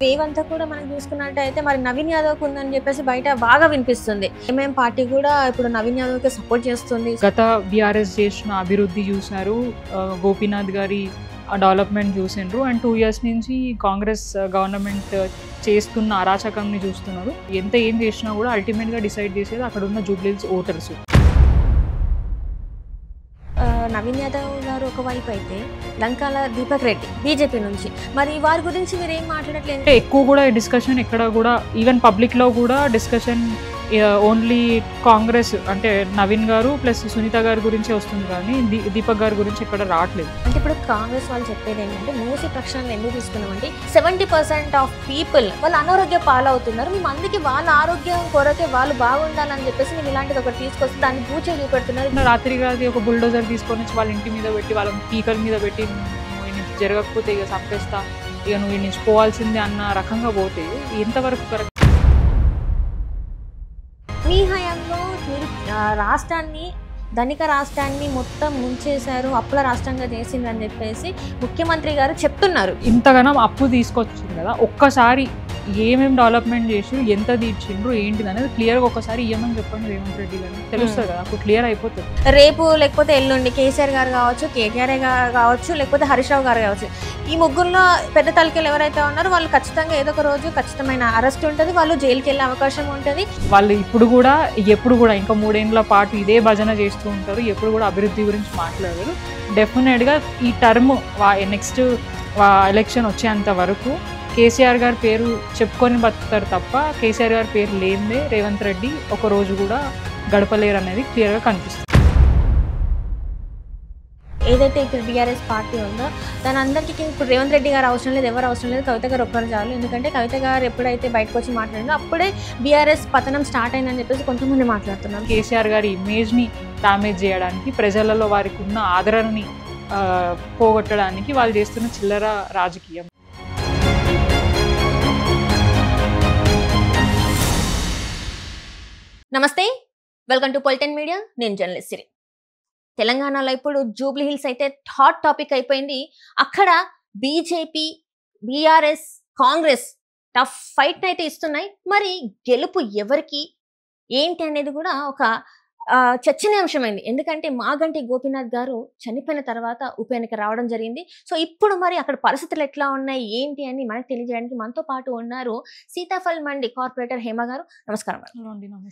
Wave అంతా కూడా మనం చూసుకున్నట్టయితే మరి నవీన్ యాదవ్‌కు ఉందని చెప్పేసి బయట బాగా వినిపిస్తుంది. ఎంఐఎం పార్టీ కూడా ఇప్పుడు నవీన్ యాదవ్‌కి సపోర్ట్ చేస్తుంది. గత బీఆర్ఎస్ చేసిన అభివృద్ధి చూశారు, గోపీనాథ్ గారి డెవలప్మెంట్ చూసిండ్రు. అండ్ 2 years నుంచి కాంగ్రెస్ గవర్నమెంట్ చేస్తున్న అరాచకంని చూస్తున్నారు. ఎంత ఏం చేసినా కూడా అల్టిమేట్గా డిసైడ్ చేసేది అక్కడ ఉన్న జూబ్లీహిల్స్ ఓటర్స్. నవీన్ యాదవ్ గారు ఒకవైపు అయితే లంకాల దీపక్ రెడ్డి బీజేపీ నుంచి, మరి వారి గురించి మీరు ఏం మాట్లాడట్లేదు? అంటే ఎక్కువ కూడా డిస్కషన్ ఎక్కడ కూడా ఈవెన్ పబ్లిక్లో కూడా డిస్కషన్ ఓన్లీ కాంగ్రెస్ అంటే నవీన్ గారు ప్లస్ సునీత గారి గురించే వస్తుంది, కానీ దీపక్ గారి గురించి ఇక్కడ రావట్లేదు. అంటే ఇప్పుడు కాంగ్రెస్ వాళ్ళు చెప్పేది ఏంటంటే మూసి ప్రక్షాళన ఎందుకు తీసుకున్నామంటే 70% ఆఫ్ పీపుల్ వాళ్ళు అనారోగ్య పాలవుతున్నారు, మేము అందుకే వాళ్ళ ఆరోగ్యం కొరకే వాళ్ళు బాగుండాలని చెప్పేసి మేము ఇలాంటిది ఒకటి తీసుకొస్తే దాన్ని పూచే చూపెడుతున్నారు. రాత్రి కాదు ఒక బుల్డోజర్ తీసుకొని వచ్చి వాళ్ళ ఇంటి మీద పెట్టి వాళ్ళ పీకల మీద పెట్టి నువ్వు జరగకపోతే ఇక చంపేస్తా, ఇక నువ్వు నుంచి పోవాల్సిందే అన్న రకంగా పోతే ఎంతవరకు కరెక్ట్? మీ హయాంలో మీరు రాష్ట్రాన్ని ధనిక రాష్ట్రాన్ని మొత్తం ముంచేశారు, అప్పుల రాష్ట్రంగా చేసిందని చెప్పేసి ముఖ్యమంత్రి గారు చెప్తున్నారు. ఇంతగానం అప్పు తీసుకొచ్చింది కదా, ఒక్కసారి ఏమేమి డెవలప్మెంట్ చేసి ఎంత తీర్చిండ్రు ఏంటిది అనేది క్లియర్గా ఒక్కసారి ఇవ్వమని చెప్పండి రేవంత్ రెడ్డి గారు, తెలుస్తుంది కదా, అప్పుడు క్లియర్ అయిపోతుంది. రేపు లేకపోతే ఎల్లుండి కేసీఆర్ గారు కావచ్చు, కేటీఆర్ గారు కావచ్చు, లేకపోతే హరీష్ రావు గారు కావచ్చు, ఈ ముగ్గురులో పెద్ద తలకాయలు ఎవరైతే ఉన్నారో వాళ్ళు ఖచ్చితంగా ఏదో ఒక రోజు ఖచ్చితమైన అరెస్ట్ ఉంటుంది, వాళ్ళు జైలుకి వెళ్ళే అవకాశం ఉంటుంది. వాళ్ళు ఇప్పుడు కూడా ఇంకా 3 ఏళ్ల పాటు ఇదే భజన చేస్తూ ఉంటారు, ఎప్పుడు కూడా అభివృద్ధి గురించి మాట్లాడరు. డెఫినెట్గా ఈ టర్మ్ నెక్స్ట్ ఎలక్షన్ వచ్చేంత వరకు కేసీఆర్ గారి పేరు చెప్పుకొని బతుకుతారు తప్ప కేసీఆర్ గారి పేరు లేనిదే రేవంత్ రెడ్డి ఒక రోజు కూడా గడపలేరు అనేది క్లియర్గా కనిపిస్తుంది. ఏదైతే ఇక్కడ బీఆర్ఎస్ పార్టీ ఉందో దాని అందరికీ ఇప్పుడు రేవంత్ రెడ్డి గారు అవసరం లేదు, ఎవరు అవసరం లేదు, కవిత గారు ఒక్కరు చాలు. ఎందుకంటే కవిత గారు ఎప్పుడైతే బయటకు వచ్చి మాట్లాడిందో అప్పుడే బీఆర్ఎస్ పతనం స్టార్ట్ అయిందని చెప్పేసి కొంతమంది మాట్లాడుతున్నారు. కేసీఆర్ గారి ఇమేజ్ని డామేజ్ చేయడానికి, ప్రజలలో వారికి ఉన్న ఆదరణని పోగొట్టడానికి వాళ్ళు చేస్తున్న చిల్లర రాజకీయం. నమస్తే, వెల్కమ్ టు పొలిటిన్ మీడియా. నేను జర్నలిస్ట్ సిరి. తెలంగాణలో ఇప్పుడు జూబ్లీహిల్స్ అయితే హాట్ టాపిక్ అయిపోయింది. అక్కడ BJP, BRS, Congress tough fight అయితే ఇస్తున్నాయి. మరి గెలుపు ఎవరికి ఏంటి అనేది కూడా ఒక చర్చనీయాంశమైంది. ఎందుకంటే మాగంటి గోపీనాథ్ గారు చనిపోయిన తర్వాత ఉప ఎన్నిక రావడం జరిగింది. సో ఇప్పుడు మరి అక్కడ పరిస్థితులు ఎట్లా ఉన్నాయి ఏంటి అని మనకు తెలియజేయడానికి మనతో పాటు ఉన్నారు సీతాఫల్ మండి కార్పొరేటర్ హేమ గారు. నమస్కారం మేడం.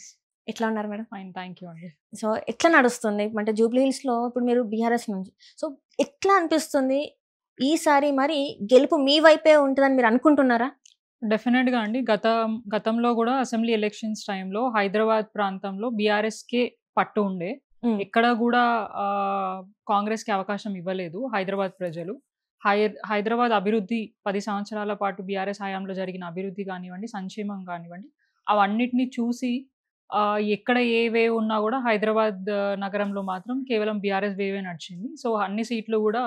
ఎట్లా ఉన్నారు మేడం? ఫైన్, థ్యాంక్ యూ అండి. సో ఎట్లా నడుస్తుంది అంటే జూబ్లీహిల్స్లో ఇప్పుడు మీరు బీఆర్ఎస్ నుంచి, సో ఎట్లా అనిపిస్తుంది ఈసారి మరి గెలుపు మీ వైపే ఉంటుందని మీరు అనుకుంటున్నారా? డెఫినెట్గా అండి. గతంలో కూడా అసెంబ్లీ ఎలక్షన్స్ టైంలో హైదరాబాద్ ప్రాంతంలో బీఆర్ఎస్కే పట్టు ఉండే, ఎక్కడ కూడా కాంగ్రెస్కి అవకాశం ఇవ్వలేదు హైదరాబాద్ ప్రజలు. హైదరాబాద్ అభివృద్ధి 10 సంవత్సరాల పాటు బీఆర్ఎస్ హయాంలో జరిగిన అభివృద్ధి కానివ్వండి, సంక్షేమం కానివ్వండి, అవన్నిటిని చూసి ఎక్కడ ఏ వేవ్ ఉన్నా కూడా హైదరాబాద్ నగరంలో మాత్రం కేవలం బీఆర్ఎస్ వేవే నడిచింది. సో అన్ని సీట్లు కూడా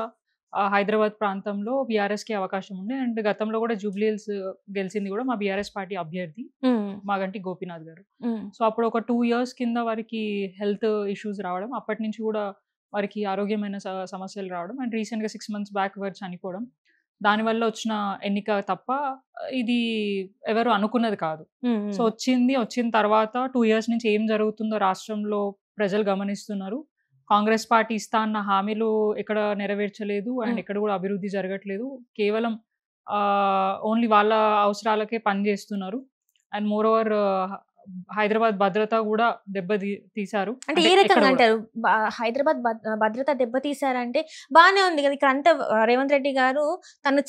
హైదరాబాద్ ప్రాంతంలో బీఆర్ఎస్కి అవకాశం ఉండే. అండ్ గతంలో కూడా జూబ్లీహిల్స్ గెలిచింది కూడా మా బీఆర్ఎస్ పార్టీ అభ్యర్థి మాగంటి గోపీనాథ్ గారు. సో అప్పుడు ఒక 2 years కింద వారికి హెల్త్ ఇష్యూస్ రావడం, అప్పటి నుంచి కూడా వారికి ఆరోగ్యమైన సమస్యలు రావడం, అండ్ రీసెంట్గా 6 months బ్యాక్ వారు చనిపోవడం, దానివల్ల వచ్చిన ఎన్నిక తప్ప ఇది ఎవరు అనుకున్నది కాదు. సో వచ్చిన తర్వాత 2 years నుంచి ఏం జరుగుతుందో రాష్ట్రంలో ప్రజలు గమనిస్తున్నారు. కాంగ్రెస్ పార్టీ ఇస్తా అన్న హామీలు ఎక్కడ నెరవేర్చలేదు, అండ్ ఎక్కడ కూడా అభివృద్ధి జరగట్లేదు. కేవలం ఓన్లీ వాళ్ళ అవసరాలకే పనిచేస్తున్నారు. అండ్ మోర్ ఓవర్ హైదరాబాద్ భద్రత కూడా తీశారు. అంటే ఏ రకంగా అంటారు? హైదరాబాద్ భద్రత దెబ్బతీశారంటే బాగానే ఉంది కదా, ఇక్కడ అంతా రేవంత్ రెడ్డి గారు తను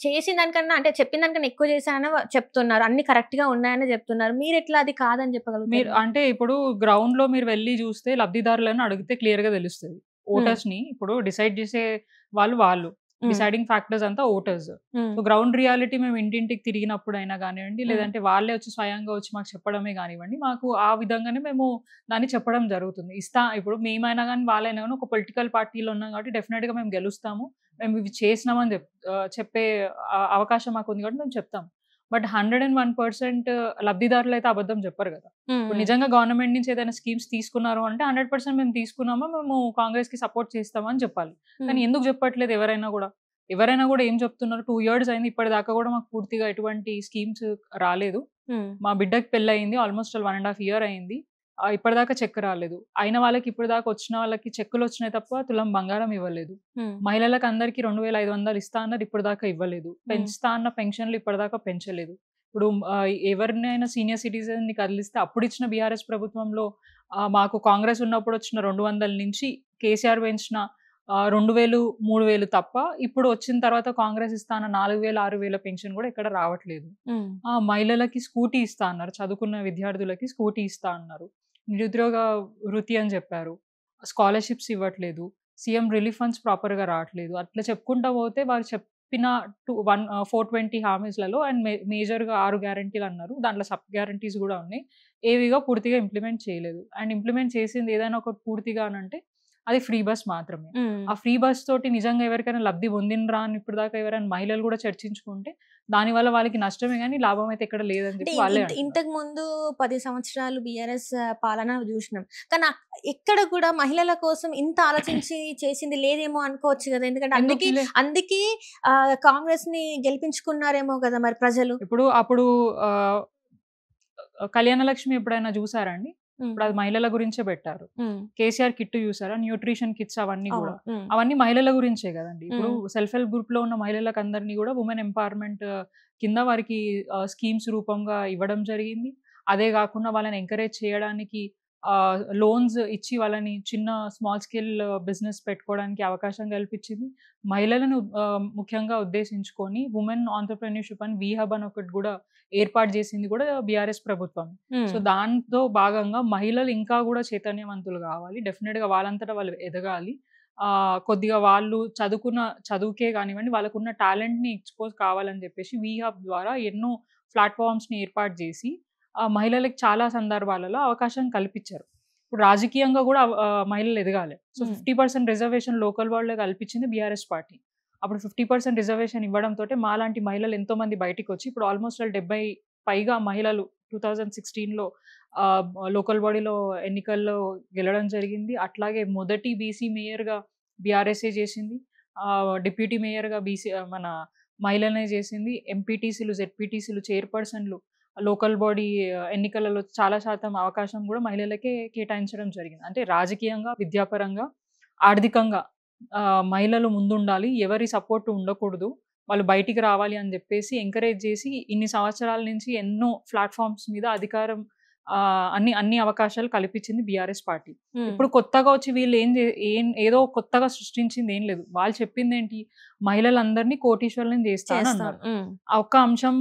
చేసిన దానికన్నా అంటే చెప్పిన దానికన్నా ఎక్కువ చేశారని చెప్తున్నారు, అన్ని కరెక్ట్ గా ఉన్నాయని చెప్తున్నారు. మీరు ఎట్లా అది కాదని చెప్పగలుగుతారు? మీరు అంటే ఇప్పుడు గ్రౌండ్ లో మీరు వెళ్ళి చూస్తే లబ్ధిదారులను అడిగితే క్లియర్ గా తెలుస్తుంది. ఓటర్స్ ని ఇప్పుడు డిసైడ్ చేసే వాళ్ళు డిసైడింగ్ ఫ్యాక్టర్స్ అంతా ఓటర్స్. సో గ్రౌండ్ రియాలిటీ మేము ఇంటింటికి తిరిగినప్పుడు అయినా కానివ్వండి, లేదంటే వాళ్ళే వచ్చి స్వయంగా వచ్చి మాకు చెప్పడమే కానివ్వండి, మాకు ఆ విధంగానే మేము దాన్ని చెప్పడం జరుగుతుంది. ఇప్పుడు మేమైనా కానీ వాళ్ళైనా కానీ ఒక పొలిటికల్ పార్టీలో ఉన్నాం కాబట్టి డెఫినెట్గా మేము గెలుస్తాము, మేము ఇవి చేసినామని చెప్పే అవకాశం మాకు ఉంది కాబట్టి మేము చెప్తాం. బట్ 101% లబ్ధిదారులు అయితే అబద్ధం చెప్పరు కదా. ఇప్పుడు నిజంగా గవర్నమెంట్ నుంచి ఏదైనా స్కీమ్స్ తీసుకున్నారు అంటే 100% మేము తీసుకున్నామో మేము కాంగ్రెస్ కి సపోర్ట్ చేస్తామని చెప్పాలి. కానీ ఎందుకు చెప్పట్లేదు ఎవరైనా కూడా? ఎవరైనా కూడా ఏం చెప్తున్నారు, 2 years అయింది ఇప్పటిదాకా కూడా మాకు పూర్తిగా ఎటువంటి స్కీమ్స్ రాలేదు. మా బిడ్డకి పెళ్ళయింది ఆల్మోస్ట్ 1.5 year అయింది. ఇప్పటిదాకా చెక్ రాలేదు. అయిన వాళ్ళకి ఇప్పటిదాకా వచ్చిన వాళ్ళకి చెక్కులు వచ్చినాయి తప్ప తులం బంగారం ఇవ్వలేదు. మహిళలకు అందరికీ 2,500 ఇస్తా అన్నారు, ఇప్పటిదాకా ఇవ్వలేదు. పెంచుతా అన్న పెన్షన్లు ఇప్పటిదాకా పెంచలేదు. ఇప్పుడు ఎవరినైనా సీనియర్ సిటిజన్ ని కదిలిస్తే అప్పుడు ఇచ్చిన బీఆర్ఎస్ ప్రభుత్వంలో మాకు కాంగ్రెస్ ఉన్నప్పుడు వచ్చిన 200 నుంచి కేసీఆర్ పెంచిన 2,000, 3,000 తప్ప ఇప్పుడు వచ్చిన తర్వాత కాంగ్రెస్ ఇస్తా అన్న 4,000, 6,000 పెన్షన్ కూడా ఇక్కడ రావట్లేదు. మహిళలకి స్కూటీ ఇస్తా అన్నారు, చదువుకున్న విద్యార్థులకి స్కూటీ ఇస్తా అన్నారు, నిరుద్యోగ వృత్తి అని చెప్పారు, స్కాలర్షిప్స్ ఇవ్వట్లేదు, సీఎం రిలీఫ్ ఫండ్స్ ప్రాపర్గా రావట్లేదు. అట్లా చెప్పుకుంటా పోతే వారు చెప్పిన 420 హామీస్లలో అండ్ మేజర్గా 6 గ్యారంటీలు అన్నారు, దాంట్లో సబ్ గ్యారంటీస్ కూడా ఉన్నాయి, ఏవిగా పూర్తిగా ఇంప్లిమెంట్ చేయలేదు. అండ్ ఇంప్లిమెంట్ చేసింది ఏదైనా ఒకటి పూర్తిగా అంటే అది ఫ్రీ బస్ మాత్రమే. ఆ ఫ్రీ బస్ తోటి నిజంగా ఎవరికైనా లబ్ధి పొందినరా అని ఇప్పుడు దాకా ఎవరైనా మహిళలు కూడా చర్చించుకుంటే దానివల్ల వాళ్ళకి నష్టమే కానీ లాభం అయితే ఎక్కడ లేదని చెప్పి వాళ్ళే ఇంతకు ముందు 10 సంవత్సరాలు బీఆర్ఎస్ పాలన చూసినాం, కానీ ఎక్కడ కూడా మహిళల కోసం ఇంత ఆలోచించి చేసింది లేదేమో అనుకోవచ్చు కదా, ఎందుకంటే అందుకే కాంగ్రెస్ ని గెలిపించుకున్నారేమో కదా మరి ప్రజలు. అప్పుడు కళ్యాణ లక్ష్మి ఎప్పుడైనా చూసారండి? ఇప్పుడు అది మహిళల గురించే పెట్టారు. కేసీఆర్ కిట్ చూసారా, న్యూట్రిషన్ కిట్స్ అవన్నీ కూడా అవన్నీ మహిళల గురించే కదండి. ఇప్పుడు సెల్ఫ్ హెల్ప్ గ్రూప్ లో ఉన్న మహిళలకు అందరినీ కూడా ఉమెన్ ఎంపవర్మెంట్ కింద వారికి స్కీమ్స్ రూపంగా ఇవ్వడం జరిగింది. అదే కాకుండా వాళ్ళని ఎంకరేజ్ చేయడానికి లోన్స్ ఇచ్చి వాళ్ళని చిన్న స్మాల్ స్కేల్ బిజినెస్ పెట్టుకోవడానికి అవకాశం కల్పించింది. మహిళలను ముఖ్యంగా ఉద్దేశించుకొని ఉమెన్ ఆంటర్‌ప్రెన్యూర్‌షిప్ అని వీహబ్ అని ఒకటి కూడా ఏర్పాటు చేసింది కూడా బీఆర్ఎస్ ప్రభుత్వం. సో దాంతో భాగంగా మహిళలు ఇంకా కూడా చైతన్యవంతులు కావాలి, డెఫినెట్ గా వాళ్ళంతటా వాళ్ళు ఎదగాలి. కొద్దిగా వాళ్ళు చదువుకే కానివ్వండి, వాళ్ళకున్న టాలెంట్ ని ఎక్స్పోజ్ కావాలని చెప్పేసి వీహబ్ ద్వారా ఎన్నో ప్లాట్ఫామ్స్ ని ఏర్పాటు చేసి మహిళలకు చాలా సందర్భాలలో అవకాశం కల్పించారు. ఇప్పుడు రాజకీయంగా కూడా మహిళలు ఎదగాలి. సో 50% రిజర్వేషన్ లోకల్ వాళ్ళే కల్పించింది బీఆర్ఎస్ పార్టీ. అప్పుడు 50% రిజర్వేషన్ ఇవ్వడంతో మాలాంటి మహిళలు ఎంతో మంది బయటికి వచ్చి ఇప్పుడు ఆల్మోస్ట్ 70 పైగా మహిళలు 2016లో లోకల్ బాడీలో ఎన్నికల్లో గెలవడం జరిగింది. అట్లాగే మొదటి బీసీ మేయర్గా బీఆర్ఎస్ఏ చేసింది, డిప్యూటీ మేయర్గా బీసీ మన మహిళనే చేసింది, ఎంపీటీసీలు, జెడ్పీటీసీలు, చైర్పర్సన్లు లోకల్ బాడీ ఎన్నికలలో చాలా శాతం అవకాశం కూడా మహిళలకే కేటాయించడం జరిగింది. అంటే రాజకీయంగా, విద్యాపరంగా, ఆర్థికంగా మహిళలు ముందుండాలి, ఎవరి సపోర్ట్ ఉండకూడదు, వాళ్ళు బయటికి రావాలి అని చెప్పేసి ఎంకరేజ్ చేసి ఇన్ని సంవత్సరాల నుంచి ఎన్నో ప్లాట్ఫామ్స్ మీద అధికారం అన్ని అవకాశాలు కల్పించింది బీఆర్ఎస్ పార్టీ. ఇప్పుడు కొత్తగా వచ్చి వీళ్ళు ఏదో కొత్తగా సృష్టించింది ఏం లేదు. వాళ్ళు చెప్పింది ఏంటి, మహిళలందరినీ కోటీశ్వరులను చేస్తాను అన్నారు. ఆ ఒక్క అంశం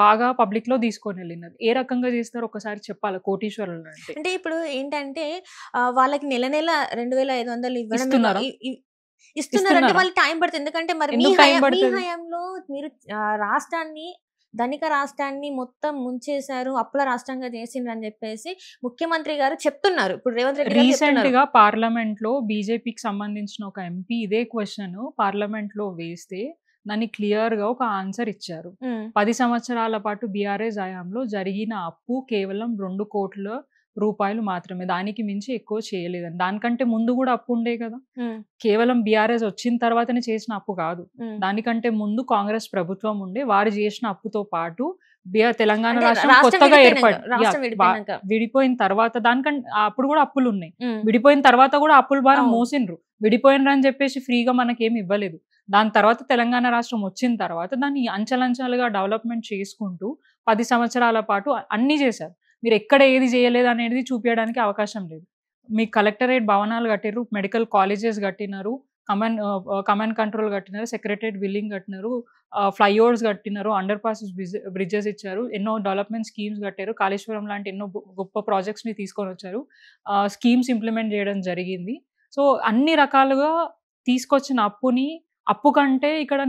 బాగా పబ్లిక్ లో తీసుకొని వెళ్ళినది. ఏ రకంగా చేస్తారో ఒకసారి చెప్పాలి కోటీశ్వరులు అంటే. ఇప్పుడు ఏంటంటే వాళ్ళకి నెల 2,500 ఇస్తున్నారు అంటే వాళ్ళు టైం పడుతుంది. ఎందుకంటే మరి మీ హయాంలో మీరు రాష్ట్రాన్ని, ధనిక రాష్ట్రాన్ని మొత్తం ముంచేశారు, అప్పుల రాష్ట్రంగా చేసిండ్రు అని చెప్పేసి ముఖ్యమంత్రి గారు చెప్తున్నారు. ఇప్పుడు రేవంత్ రెడ్డి రీసెంట్ గా పార్లమెంట్ లో బీజేపీకి సంబంధించిన ఒక ఎంపీ ఇదే క్వశ్చన్ పార్లమెంట్ లో వేస్తే దాన్ని క్లియర్ గా ఒక ఆన్సర్ ఇచ్చారు. 10 సంవత్సరాల పాటు బీఆర్ఎస్ హయాంలో జరిగిన అప్పు కేవలం 2 కోట్ల రూపాయలు మాత్రమే, దానికి మించి ఎక్కువ చేయలేదని. దానికంటే ముందు కూడా అప్పు ఉండే కదా, కేవలం బీఆర్ఎస్ వచ్చిన తర్వాతనే చేసిన అప్పు కాదు, దానికంటే ముందు కాంగ్రెస్ ప్రభుత్వం ఉండే వారు చేసిన అప్పుతో పాటు తెలంగాణ రాష్ట్రం కొత్తగా విడిపోయిన తర్వాత దానికంటే అప్పుడు కూడా అప్పులు ఉన్నాయి. విడిపోయిన తర్వాత కూడా అప్పుల భారం మోసిండ్రు. విడిపోయినరు అని చెప్పేసి ఫ్రీగా మనకేమి ఇవ్వలేదు. దాని తర్వాత తెలంగాణ రాష్ట్రం వచ్చిన తర్వాత దాన్ని అంచెలంచెలుగా డెవలప్మెంట్ చేసుకుంటూ 10 సంవత్సరాల పాటు అన్ని చేశారు. మీరు ఎక్కడ ఏది చేయలేదు అనేది చూపించడానికి అవకాశం లేదు. మీ కలెక్టరేట్ భవనాలు కట్టినారు, మెడికల్ కాలేజెస్ కట్టినారు, కమాండ్ కంట్రోల్ కట్టినారు, సెక్రటరేట్ బిల్డింగ్ కట్టినారు, ఫ్లైఓవర్స్ కట్టినారు, అండర్ పాసెస్, బ్రిడ్జెస్ ఇచ్చారు, ఎన్నో డెవలప్మెంట్ స్కీమ్స్ కట్టారు, కాళేశ్వరం లాంటి ఎన్నో గొప్ప ప్రాజెక్ట్స్ని తీసుకొని వచ్చారు, స్కీమ్స్ ఇంప్లిమెంట్ చేయడం జరిగింది. సో అన్ని రకాలుగా తీసుకొచ్చిన అప్పు కంటే ఇక్కడ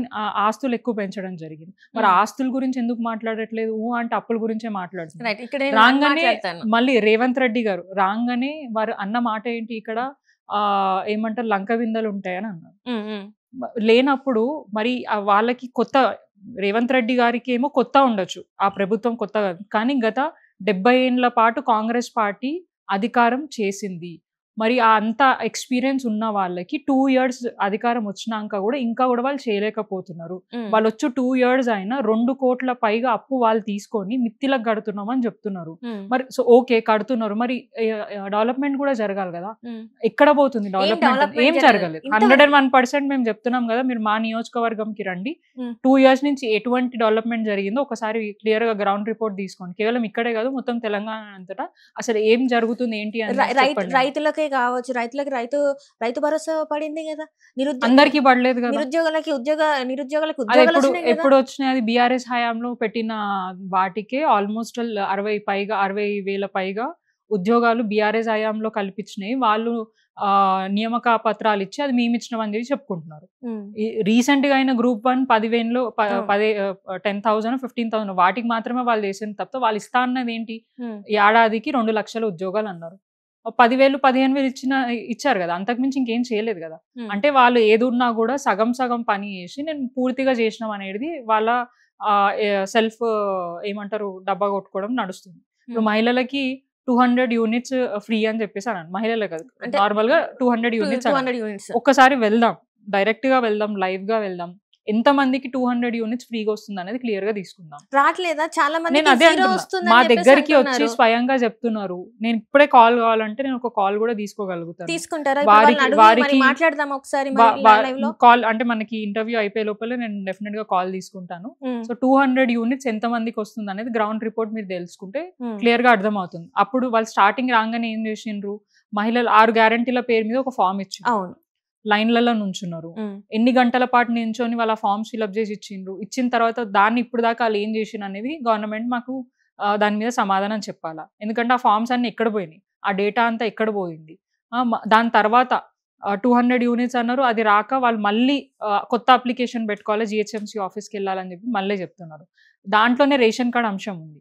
ఆస్తులు ఎక్కువ పెంచడం జరిగింది. మరి ఆస్తుల గురించి ఎందుకు మాట్లాడట్లేదు అంటే అప్పుల గురించే మాట్లాడుతున్నారు. రాగానే మళ్ళీ రేవంత్ రెడ్డి గారు రాగానే వారు అన్న మాట ఏంటి, ఇక్కడ ఏమంటారు లంక విందలు ఉంటాయని అన్నారు. లేనప్పుడు మరి వాళ్ళకి కొత్త, రేవంత్ రెడ్డి గారికి ఏమో కొత్త ఉండొచ్చు, ఆ ప్రభుత్వం కొత్తగా, కానీ గత 70 ఏళ్ల పాటు కాంగ్రెస్ పార్టీ అధికారం చేసింది. మరి అంత ఎక్స్పీరియన్స్ ఉన్న వాళ్ళకి 2 ఇయర్స్ అధికారం వచ్చినాక కూడా ఇంకా కూడా వాళ్ళు చేయలేకపోతున్నారు. వాళ్ళు వచ్చి 2 ఇయర్స్ అయినా 2 కోట్ల పైగా అప్పు వాళ్ళు తీసుకొని మిత్తిలకు కడుతున్నామని చెప్తున్నారు. మరి సో ఓకే కడుతున్నారు, మరి డెవలప్మెంట్ కూడా జరగాలి కదా. ఎక్కడ పోతుంది డెవలప్మెంట్? ఏం జరగలేదు. 101% మేము చెప్తున్నాం కదా, మీరు మా నియోజకవర్గంకి రండి, 2 ఇయర్స్ నుంచి ఎటువంటి డెవలప్మెంట్ జరిగిందో ఒకసారి క్లియర్ గా గ్రౌండ్ రిపోర్ట్ తీసుకోండి. కేవలం ఇక్కడే కాదు, మొత్తం తెలంగాణ అంతటా అసలు ఏం జరుగుతుంది ఏంటి అని. రైతులకే కావచ్చు, రైతులకి రైతు భరోసా పడింది కదా, అందరికి పడలేదు కదా. నిరుద్యోగులకు ఎప్పుడు వచ్చినాయి? అది బీఆర్ఎస్ హయాంలో పెట్టిన వాటికే ఆల్మోస్ట్ 60,000 పైగా ఉద్యోగాలు బీఆర్ఎస్ హయాంలో కల్పించినాయి. వాళ్ళు నియామక పత్రాలు ఇచ్చి అది మేము ఇచ్చినామని చెప్పి చెప్పుకుంటున్నారు. రీసెంట్ గా అయిన Group 1 10,000 10,000 15,000 వాటికి మాత్రమే వాళ్ళు చేసింది తప్ప వాళ్ళు ఇస్తా అన్నది ఏంటి? ఏడాదికి 2 లక్షల ఉద్యోగాలు అన్నారు. 10,000 15,000 ఇచ్చారు కదా, అంతకుమించి ఇంకేం చేయలేదు కదా. అంటే వాళ్ళు ఏదున్నా కూడా సగం సగం పని చేసి నేను పూర్తిగా చేసినాం అనేది వాళ్ళ సెల్ఫ్ ఏమంటారు డబ్బా కొట్టుకోవడం నడుస్తుంది. ఇప్పుడు మహిళలకి 200 యూనిట్స్ ఫ్రీ అని చెప్పేసి అన్నాను. మహిళలే కదా, నార్మల్ గా 200 యూనిట్స్. ఒక్కసారి వెళ్దాం, డైరెక్ట్ గా వెళ్దాం, లైవ్ గా వెళ్దాం, ఎంత మందికి 200 యూనిట్స్ ఫ్రీగా వస్తుంది అనేది క్లియర్ గా తీసుకుందాం. రావట్లేదా? చాలా మంది నేను అదే అంటున్నా, మా దగ్గరికి వచ్చి స్వయంగా చెప్తున్నారు. నేను ఇప్పుడే కాల్ కావాలంటే నేను ఒక కాల్ కూడా తీసుకోగలుగుతాను. వారికి మాట్లాడదాం ఒకసారి కాల్ అంటే మనకి ఇంటర్వ్యూ అయిపోయే లోపల నేను డెఫినెట్ గా కాల్ తీసుకుంటాను. సో 200 యూనిట్స్ ఎంత మందికి వస్తుంది అనేది గ్రౌండ్ రిపోర్ట్ మీరు తెలుసుకుంటే క్లియర్ గా అర్థం అవుతుంది. అప్పుడు వాళ్ళు స్టార్టింగ్ రాగానే ఏం చేసిండ్రు, మహిళలు 6 గ్యారంటీల పేరు మీద ఒక ఫామ్ ఇచ్చిండ్రు. లైన్లలో నుంచున్నారు. ఎన్ని గంటల పాటు నించొని వాళ్ళ ఫామ్స్ ఫిల్అప్ చేసి ఇచ్చిండ్రు. ఇచ్చిన తర్వాత దాన్ని ఇప్పుడు దాకా వాళ్ళు ఏం చేసిండ్రు అనేది గవర్నమెంట్ మాకు దాని మీద సమాధానం చెప్పాలా. ఎందుకంటే ఆ ఫామ్స్ అన్ని ఎక్కడ పోయినాయి, ఆ డేటా అంతా ఎక్కడ పోయింది. దాని తర్వాత 200 యూనిట్స్ అన్నారు, అది రాక వాళ్ళు మళ్ళీ కొత్త అప్లికేషన్ పెట్టుకోవాలి, జిహెచ్ఎంసీ ఆఫీస్కి వెళ్ళాలని చెప్పి మళ్ళీ చెప్తున్నారు. దాంట్లోనే రేషన్ కార్డ్ అంశం ఉంది.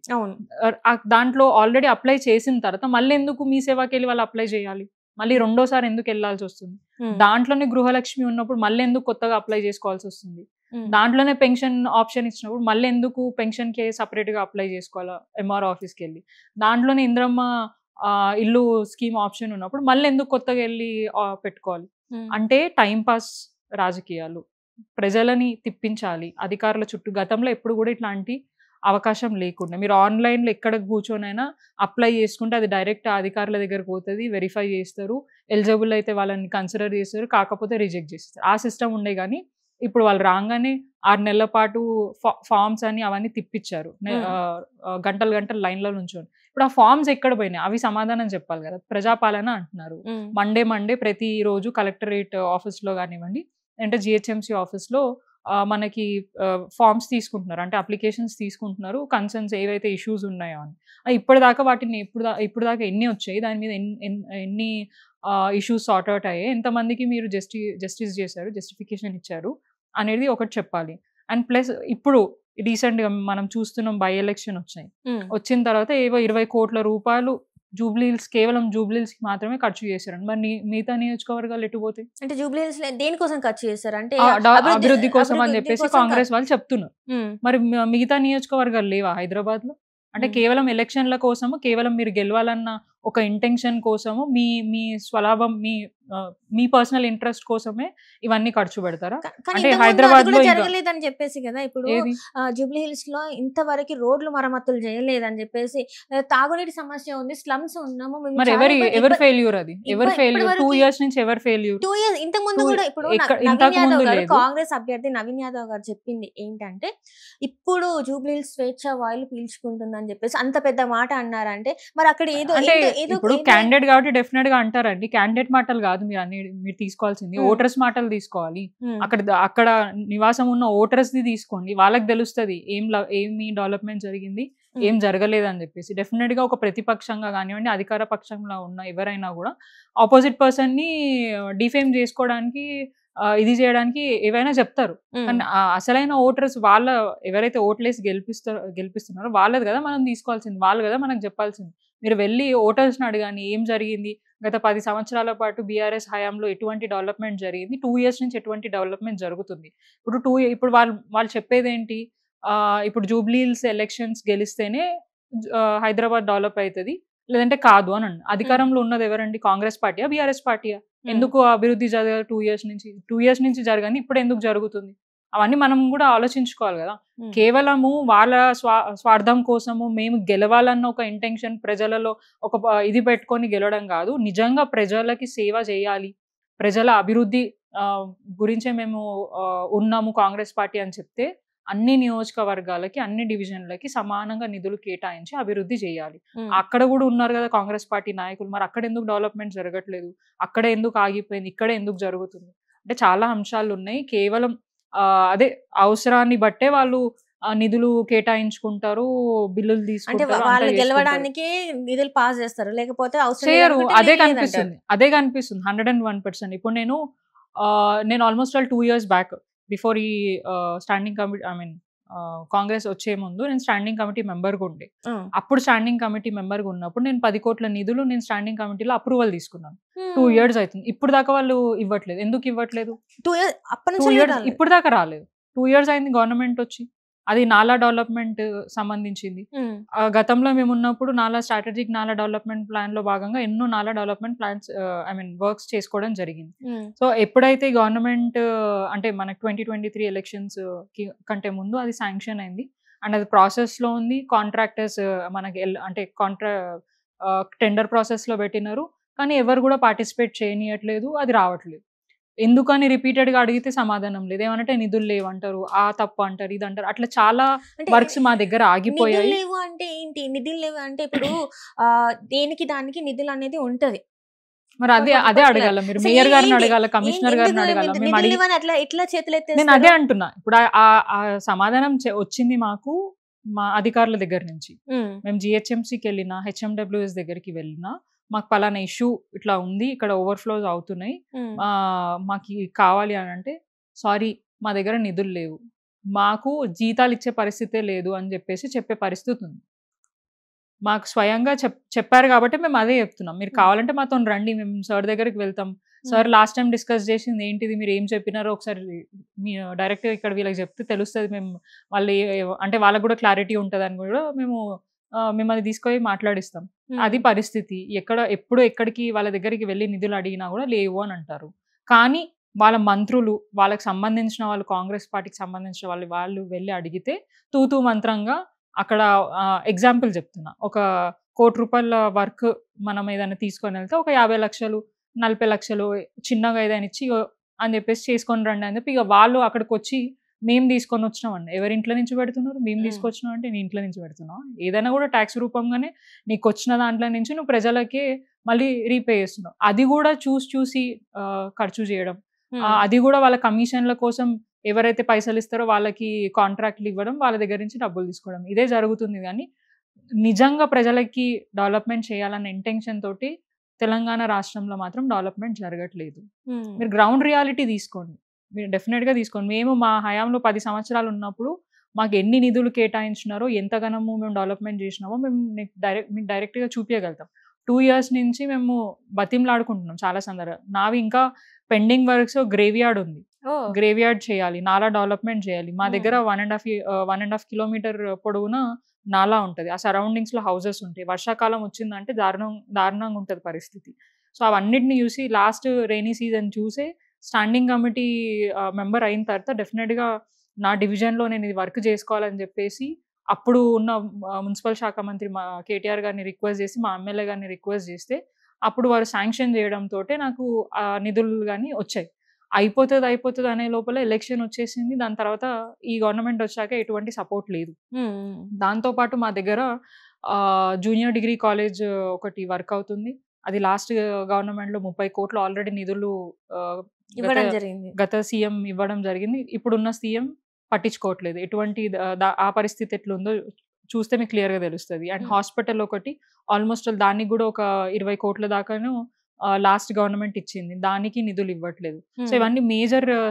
దాంట్లో ఆల్రెడీ అప్లై చేసిన తర్వాత మళ్ళీ ఎందుకు మీ సేవాకి వెళ్ళి వాళ్ళు అప్లై చేయాలి, మళ్ళీ రెండోసారి ఎందుకు వెళ్ళాల్సి వస్తుంది? దాంట్లోనే గృహలక్ష్మి ఉన్నప్పుడు మళ్ళీ ఎందుకు కొత్తగా అప్లై చేసుకోవాల్సి వస్తుంది? దాంట్లోనే పెన్షన్ ఆప్షన్ ఇచ్చినప్పుడు మళ్ళీ ఎందుకు పెన్షన్ కి సపరేట్ గా అప్లై చేసుకోవాలా ఎంఆర్ఓ ఆఫీస్కి వెళ్ళి? దాంట్లోనే ఇంద్రమ్మ ఇల్లు స్కీమ్ ఆప్షన్ ఉన్నప్పుడు మళ్ళీ ఎందుకు కొత్తగా వెళ్ళి పెట్టుకోవాలి? అంటే టైం పాస్ రాజకీయాలు, ప్రజలని తిప్పించాలి అధికారుల చుట్టూ. గతంలో ఎప్పుడు కూడా ఇట్లాంటి అవకాశం లేకుండా మీరు ఆన్లైన్లో ఎక్కడ కూర్చొనైనా అప్లై చేసుకుంటే అది డైరెక్ట్ అధికారుల దగ్గరకు పోతుంది, వెరిఫై చేస్తారు, ఎలిజిబుల్ అయితే వాళ్ళని కన్సిడర్ చేస్తారు, కాకపోతే రిజెక్ట్ చేస్తారు. ఆ సిస్టమ్ ఉండే. కానీ ఇప్పుడు వాళ్ళు రాగానే 6 నెలల పాటు ఫామ్స్ అని అవన్నీ తిప్పించారు, గంటలు లైన్లో నుంచొని. ఇప్పుడు ఆ ఫామ్స్ ఎక్కడ పోయినాయి? అవి సమాధానం చెప్పాలి కదా. ప్రజాపాలన అంటున్నారు. మండే ప్రతి రోజు కలెక్టరేట్ ఆఫీస్లో కానివ్వండి, అంటే జిహెచ్ఎంసీ ఆఫీస్లో మనకి ఫామ్స్ తీసుకుంటున్నారు, అంటే అప్లికేషన్స్ తీసుకుంటున్నారు, కన్సర్న్స్ ఏవైతే ఇష్యూస్ ఉన్నాయో అని. ఇప్పటిదాకా వాటిని ఇప్పుడు దాకా ఎన్ని వచ్చాయి, దాని మీద ఎన్ని ఇష్యూస్ సార్ట్ అవుట్ అయ్యాయి, ఎంతమందికి మీరు జస్టిస్ చేశారు, జస్టిఫికేషన్ ఇచ్చారు అనేది ఒకటి చెప్పాలి. అండ్ ప్లస్ ఇప్పుడు రీసెంట్ గా మనం చూస్తున్నాం, బై ఎలక్షన్ వచ్చిన తర్వాత ఏవో 20 కోట్ల రూపాయలు కేవలం జూబ్లీహిల్స్ కి మాత్రమే ఖర్చు చేశారండి. మరి మిగతా నియోజకవర్గాలు ఎటు పోతాయి? అంటే జూబ్లీహిల్స్ దేనికోసం ఖర్చు చేశారు? అంటే అభివృద్ధి కోసం అని చెప్పేసి కాంగ్రెస్ వాళ్ళు చెప్తున్నారు. మరి మిగతా నియోజకవర్గాలు లేవా హైదరాబాద్ లో? అంటే కేవలం ఎలక్షన్ల కోసము, కేవలం మీరు గెలవాలన్న ఒక ఇంటెన్షన్ కోసము, మీ స్వలాభం, మీ పర్సనల్ ఇంట్రెస్ట్ కోసమే ఇవన్నీ ఖర్చు పెడతారా? అంటే హైదరాబాద్ లో జరగలేదని చెప్పేసి కదా ఇప్పుడు జూబ్లీహిల్స్ లో ఇంతవరకు రోడ్లు మరమ్మతులు చేయలేదని చెప్పేసి, తాగునీటి సమస్య ఉంది, స్లమ్స్ ఉన్నాము. మరి ఎవరు ఫెయిల్యూర్? అది ఎవరు ఫెయిల్యూర్? 2 ఇయర్స్ నుంచి ఎవరు ఫెయిల్యూర్? 2 ఇయర్స్ ఇంతకు ముందు కూడా. ఇప్పుడు కాంగ్రెస్ అభ్యర్థి నవీన్ యాదవ్ గారు చెప్పింది ఏంటంటే, ఇప్పుడు జూబ్లీహిల్స్ స్వేచ్ఛ వాయులు పీల్చుకుంటుందని చెప్పేసి అంత పెద్ద మాట అన్నారంటే, మరి అక్కడ ఏదో ఇప్పుడు క్యాండిడేట్ కాబట్టి డెఫినెట్ గా అంటారండి. క్యాండిడేట్ మాటలు కాదు మీరు తీసుకోవాల్సింది, ఓటర్స్ మాటలు తీసుకోవాలి. అక్కడ నివాసం ఉన్న ఓటర్స్ ది తీసుకోండి, వాళ్ళకి తెలుస్తుంది ఏమి డెవలప్మెంట్ జరిగింది, ఏం జరగలేదు అని చెప్పేసి. డెఫినెట్ గా ఒక ప్రతిపక్షంగా కానివ్వండి, అధికార పక్షంలో ఉన్న ఎవరైనా కూడా ఆపోజిట్ పర్సన్ ని డిఫేమ్ చేసుకోవడానికి, ఇది చేయడానికి ఏవైనా చెప్తారు. కానీ అసలైన ఓటర్స్ ఎవరైతే ఓట్లేసి గెలిపిస్తున్నారో వాళ్ళది కదా మనం తీసుకోవాల్సింది, వాళ్ళు కదా మనకు చెప్పాల్సింది. మీరు వెళ్ళి ఓటర్స్ని అడగాని ఏం జరిగింది, గత 10 సంవత్సరాల పాటు బీఆర్ఎస్ హయాంలో ఎటువంటి డెవలప్మెంట్ జరిగింది, 2 ఇయర్స్ నుంచి ఎటువంటి డెవలప్మెంట్ జరుగుతుంది. ఇప్పుడు వాళ్ళు చెప్పేది ఏంటి, ఇప్పుడు జూబ్లీహిల్స్ ఎలక్షన్స్ గెలిస్తేనే హైదరాబాద్ డెవలప్ అవుతుంది, లేదంటే కాదు అని అన్నాడు. అధికారంలో ఉన్నది ఎవరండి? కాంగ్రెస్ పార్టీయా, బీఆర్ఎస్ పార్టీయా? ఎందుకు అభివృద్ధి జరగదు 2 years నుంచి జరగని ఇప్పుడు ఎందుకు జరుగుతుంది? అవన్నీ మనం కూడా ఆలోచించుకోవాలి కదా. కేవలము వాళ్ళ స్వార్థం కోసము మేము గెలవాలన్న ఒక ఇంటెన్షన్ ప్రజలలో ఒక ఇది పెట్టుకొని గెలవడం కాదు. నిజంగా ప్రజలకి సేవ చేయాలి, ప్రజల అభివృద్ధి గురించే మేము ఉన్నాము కాంగ్రెస్ పార్టీ అని చెప్తే అన్ని నియోజకవర్గాలకి అన్ని డివిజన్లకి సమానంగా నిధులు కేటాయించి అభివృద్ధి చేయాలి. అక్కడ కూడా ఉన్నారు కదా కాంగ్రెస్ పార్టీ నాయకులు. మరి అక్కడ ఎందుకు డెవలప్మెంట్ జరగట్లేదు? అక్కడ ఎందుకు ఆగిపోయింది? ఇక్కడ ఎందుకు జరుగుతుంది? అంటే చాలా అంశాలు ఉన్నాయి. కేవలం అదే అవసరాన్ని బట్టే వాళ్ళు నిధులు కేటాయించుకుంటారు, బిల్లులు అంటే తీసుకుంటారు, వాళ్ళు గెలవడానికి నిధులు పాస్ చేస్తారు, లేకపోతే అవసరం చేయరు. లేదనుకుంటే అదే నిధులు కనిపిస్తుంది, అదే కనిపిస్తుంది 101%. ఇప్పుడు నేను ఆల్మోస్ట్ 2 years బ్యాక్ బిఫోర్ ఈ స్టాండింగ్ కమిటీ కాంగ్రెస్ వచ్చే ముందు నేను స్టాండింగ్ కమిటీ మెంబర్గా ఉండే. అప్పుడు స్టాండింగ్ కమిటీ మెంబర్గా ఉన్నప్పుడు నేను 10 కోట్ల నిధులు నేను స్టాండింగ్ కమిటీలో అప్రూవల్ తీసుకున్నాను. 2 years అవుతుంది. ఇప్పుడు దాకా వాళ్ళు ఇవ్వట్లేదు. ఎందుకు ఇవ్వట్లేదు? 2 years అప్పటి 2 నుంచి years ఇప్పుడు దాకా రాలేదు. 2 years అయింది గవర్నమెంట్ వచ్చి. అది నాలా డెవలప్మెంట్ సంబంధించింది. గతంలో మేము ఉన్నప్పుడు నాలా స్ట్రాటజిక్ నాలా డెవలప్మెంట్ ప్లాన్ లో భాగంగా ఎన్నో నాలా డెవలప్మెంట్ ప్లాన్స్ వర్క్స్ చేసుకోవడం జరిగింది. సో ఎప్పుడైతే గవర్నమెంట్ అంటే మనకి 2023 ఎలక్షన్స్ కంటే ముందు అది శాంక్షన్ అయింది అండ్ అది ప్రాసెస్ లో ఉంది. కాంట్రాక్టర్స్ మనకి అంటే టెండర్ ప్రాసెస్ లో పెట్టినారు, కానీ ఎవరు కూడా పార్టిసిపేట్ చేయనియట్లేదు, అది రావట్లేదు. ఎందుకని రిపీటెడ్ గా అడిగితే సమాధానం లేదు. ఏమంటే నిధులు లేవంటారు, ఆ తప్పు అంటారు, ఇది అంటారు. అట్లా చాలా వర్క్స్ మా దగ్గర ఆగిపోయాయి. నిధులు లేవు అంటే ఏంటి? నిధులు లేవు అంటే ఇప్పుడు దేనికి దానికి నిధులు అనేది ఉంటది. మరి అదే అడగాల మీరు, మేయర్ గారిని అడగాల, కమిషనర్ గారిని అడగాల. మేము అడిగి ఎట్లా చేతులు నేను అదే అంటున్నా. ఇప్పుడు ఆ సమాధానం వచ్చింది మాకు మా అధికారుల దగ్గర నుంచి. మేము జిహెచ్ఎంసీకి వెళ్ళినా, హెచ్ఎండబ్ల్యూఎస్ దగ్గరికి వెళ్ళినా, మాకు పలానా ఇష్యూ ఇట్లా ఉంది, ఇక్కడ ఓవర్ఫ్లోస్ అవుతున్నాయి, మాకు కావాలి అని అంటే, సారీ మా దగ్గర నిధులు లేవు, మాకు జీతాలు ఇచ్చే పరిస్థితే లేదు అని చెప్పే పరిస్థితి ఉంది. మాకు స్వయంగా చెప్పారు కాబట్టి మేము అదే చెప్తున్నాం. మీరు కావాలంటే మాతో రండి, మేము సార్ దగ్గరికి వెళ్తాం. సార్ లాస్ట్ టైం డిస్కస్ చేసింది ఏంటిది, మీరు ఏం చెప్పినారో ఒకసారి మీ డైరెక్ట్గా ఇక్కడ వీళ్ళకి చెప్తే తెలుస్తుంది. మేము వాళ్ళు అంటే వాళ్ళకు కూడా క్లారిటీ ఉంటుంది అని కూడా మేము మిమ్మల్ని తీసుకొని మాట్లాడిస్తాం. అది పరిస్థితి. ఎక్కడికి వాళ్ళ దగ్గరికి వెళ్ళి నిధులు అడిగినా కూడా లేవు అని అంటారు. కానీ వాళ్ళ మంత్రులు, వాళ్ళకి సంబంధించిన వాళ్ళు, కాంగ్రెస్ పార్టీకి సంబంధించిన వాళ్ళు వెళ్ళి అడిగితే తూతూ మంత్రంగా అక్కడ ఎగ్జాంపుల్ చెప్తున్నా, ఒక 1 కోటి రూపాయల వర్క్ మనం ఏదైనా తీసుకొని వెళ్తే ఒక 50 లక్షలు 40 లక్షలు చిన్నగా ఏదైనా ఇచ్చి అని చెప్పేసి చేసుకొని రండి అని చెప్పి ఇక వాళ్ళు అక్కడికి వచ్చి మేము తీసుకొని వచ్చినామండి. ఎవరింట్లో నుంచి పెడుతున్నారు? మేము తీసుకొచ్చినాం అంటే నీ ఇంట్లో నుంచి పెడుతున్నావు. ఏదైనా కూడా ట్యాక్స్ రూపంగానే నీకు వచ్చిన దాంట్లో నుంచి నువ్వు ప్రజలకి మళ్ళీ రీపే చేస్తున్నావు. అది కూడా చూసి ఖర్చు చేయడం, అది కూడా వాళ్ళ కమిషన్ల కోసం ఎవరైతే పైసలు ఇస్తారో వాళ్ళకి కాంట్రాక్ట్లు ఇవ్వడం, వాళ్ళ దగ్గర నుంచి డబ్బులు తీసుకోవడం, ఇదే జరుగుతుంది. కానీ నిజంగా ప్రజలకి డెవలప్మెంట్ చేయాలన్న ఇంటెన్షన్ తోటి తెలంగాణ రాష్ట్రంలో మాత్రం డెవలప్మెంట్ జరగట్లేదు. మీరు గ్రౌండ్ రియాలిటీ తీసుకోండి, మీరు డెఫినెట్గా తీసుకోండి. మేము మా హయాంలో 10 సంవత్సరాలు ఉన్నప్పుడు మాకు ఎన్ని నిధులు కేటాయించినారో, ఎంతగానో మేము డెవలప్మెంట్ చేసినామో మేము మీకు డైరెక్ట్గా చూపించగలుగుతాం. 2 years నుంచి మేము బతిమలాడుకుంటున్నాం చాలా సందర్భాలు. నావి ఇంకా పెండింగ్ వర్క్స్ గ్రేవ్ యార్డ్ ఉంది, గ్రేవ్ యార్డ్ చేయాలి, నాలా డెవలప్మెంట్ చేయాలి. మా దగ్గర 1.5 kilometer పొడవున నాలా ఉంటుంది. ఆ సరౌండింగ్స్ లో హౌసెస్ ఉంటాయి. వర్షాకాలం వచ్చిందంటే దారుణంగా ఉంటుంది పరిస్థితి. సో అవన్నిటిని చూసి లాస్ట్ రైనీ సీజన్ చూసే స్టాండింగ్ కమిటీ మెంబర్ అయిన తర్వాత డెఫినెట్గా నా డివిజన్లో నేను ఇది వర్క్ చేసుకోవాలని చెప్పేసి అప్పుడు ఉన్న మున్సిపల్ శాఖ మంత్రి మా కేటీఆర్ గారిని రిక్వెస్ట్ చేసి, మా ఎమ్మెల్యే గారిని రిక్వెస్ట్ చేస్తే అప్పుడు వారు శాంక్షన్ చేయడంతో నాకు నిధులు కానీ వచ్చాయి. అయిపోతుంది అనే లోపల ఎలక్షన్ వచ్చేసింది. దాని తర్వాత ఈ గవర్నమెంట్ వచ్చాక ఎటువంటి సపోర్ట్ లేదు. దాంతోపాటు మా దగ్గర జూనియర్ డిగ్రీ కాలేజ్ ఒకటి వర్క్ అవుతుంది. అది లాస్ట్ గవర్నమెంట్లో 30 కోట్లు ఆల్రెడీ నిధులు గత సీఎం ఇవ్వడం జరిగింది. ఇప్పుడున్న సీఎం పట్టించుకోవట్లేదు. ఎటువంటి ఆ పరిస్థితి ఎట్లుందో చూస్తే మీకు క్లియర్గా తెలుస్తుంది. అండ్ హాస్పిటల్ ఒకటి ఆల్మోస్ట్ దానికి కూడా ఒక 20 కోట్ల దాకాను లాస్ట్ గవర్నమెంట్ ఇచ్చింది, దానికి నిధులు ఇవ్వట్లేదు. సో ఇవన్నీ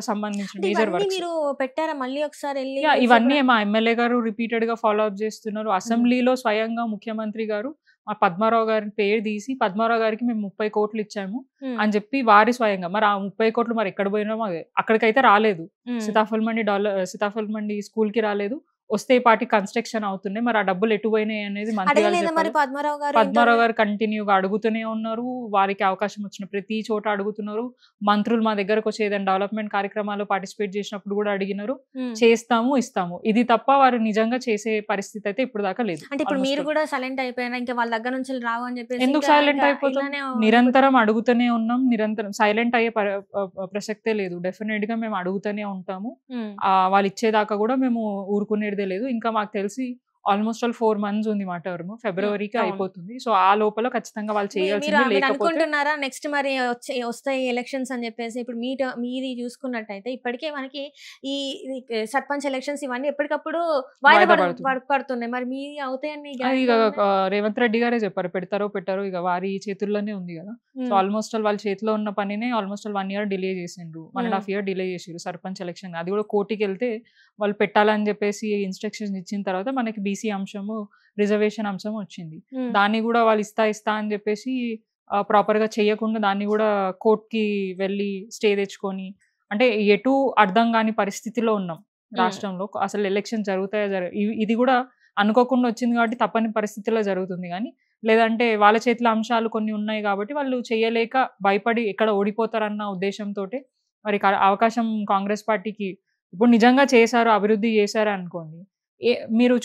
సంబంధించిన మేజర్ వర్క్స్ పెట్టారా? మళ్ళీ ఒకసారి ఇవన్నీ మా ఎమ్మెల్యే గారు రిపీటెడ్ గా ఫాలో అప్ చేస్తున్నారు. అసెంబ్లీలో స్వయంగా ముఖ్యమంత్రి గారు మా పద్మారావు గారిని పేరు తీసి, పద్మారావు గారికి మేము 30 కోట్లు ఇచ్చాము అని చెప్పి వారి స్వయంగా, మరి ఆ 30 కోట్లు మరి ఎక్కడ పోయినామో అక్కడికైతే రాలేదు. సీతాఫల్ మండి స్కూల్ కి రాలేదు. వస్తే ఈ పార్టీ కన్స్ట్రక్షన్ అవుతున్నాయి, మరి ఆ డబ్బులు ఎటు పోయినాయి అనేది మంత్రి గారు అడగలేదా మరి చెప్పాలి. పద్మారావు గారు పద్మారావు గారు కంటిన్యూగా అడుగుతూనే ఉన్నారు, వారికి అవకాశం వచ్చిన ప్రతి చోట అడుగుతున్నారు. మంత్రులు మా దగ్గరకు వచ్చి ఏదైనా డెవలప్మెంట్ కార్యక్రమాల్లో పార్టిసిపేట్ చేసినప్పుడు కూడా అడిగినారు, చేస్తాము ఇస్తాము. ఇది తప్ప వారు నిజంగా చేసే పరిస్థితి అయితే ఇప్పుడు దాకా లేదు. అంటే ఇప్పుడు మీరు Almost all. కూడా సైలెంట్ అయిపోయినా ఇంకా వాళ్ళ దగ్గర నుంచి రావు అని చెప్పేసి ఎందుకు ఇంకా సైలెంట్ ఇంకా అయిపోతాం? ఇలానే నిరంతరం అడుగుతూనే ఉన్నాం, నిరంతరం సైలెంట్ అయ్యే ప్రసక్తే లేదు. డెఫినెట్ గా మేము అడుగుతూనే ఉంటాము. వాళ్ళు ఇచ్చేదాకా కూడా మేము ఊరుకునేదే లేదు. ఇంకా మాకు తెలిసి ఆల్మోస్ట్ ఆల్ 4 months ఉంది మా టర్మ్, ఫిబ్రవరికి అవును. అయిపోతుంది. సో ఆ లోపల ఖచ్చితంగా వాళ్ళు మీరు చేయాల్సింది. మీరు లేకపోతే అనుకుంటున్నారా నెక్స్ట్ మరి వస్తాయి ఎలక్షన్స్ అని చెప్పేసి? ఇప్పుడు మీది చూసుకున్నట్టయితే ఇప్పటికే మనకి ఈ ఈ సర్పంచ్ ఎలక్షన్స్ ఇవన్నీ ఎప్పటికప్పుడు వాయిదా వాయిదా పడుతుంది. పడుతున్నాయి. మరి మీది అవుతాయని అది గ్యారెంటీ ఇక ఉందా? రేవంత్ రెడ్డి గారే చెప్పారు, పెడతారో పెట్టారో ఇక వారి చేతుల్లోనే ఉంది కదా. సో ఆల్మోస్ట్ ఆల్ వాళ్ళ చేతిలో ఉన్న పనినే ఆల్మోస్ట్ ఆల్ 1 year డిలే చేసిండ్రు, 1.5 year డిలే చేసిరు సర్పంచ్ ఎలక్షన్. అది కూడా కోర్టుకి వెళ్తే వాళ్ళు పెట్టాలని చెప్పేసి ఇన్స్ట్రక్షన్స్ ఇచ్చిన తర్వాత మనకి బీసీ అంశము, రిజర్వేషన్ అంశం వచ్చింది. దాన్ని కూడా వాళ్ళు ఇస్తా అని చెప్పేసి ప్రాపర్ గా చేయకుండా దాన్ని కూడా కోర్టుకి వెళ్ళి స్టే తెచ్చుకొని, అంటే ఎటు అర్థం కాని పరిస్థితిలో ఉన్నాం రాష్ట్రంలో. అసలు ఎలక్షన్ జరుగుతాయా ఇది కూడా అనుకోకుండా వచ్చింది కాబట్టి తప్పని పరిస్థితిలో జరుగుతుంది. కానీ లేదంటే వాళ్ళ చేతిలో అంశాలు కొన్ని ఉన్నాయి కాబట్టి వాళ్ళు చేయలేక భయపడి ఎక్కడ ఓడిపోతారన్న ఉద్దేశంతో మరి అవకాశం కాంగ్రెస్ పార్టీకి ఇప్పుడు నిజంగా చేశారు, అభివృద్ధి చేశారు అనుకోండి. మీరు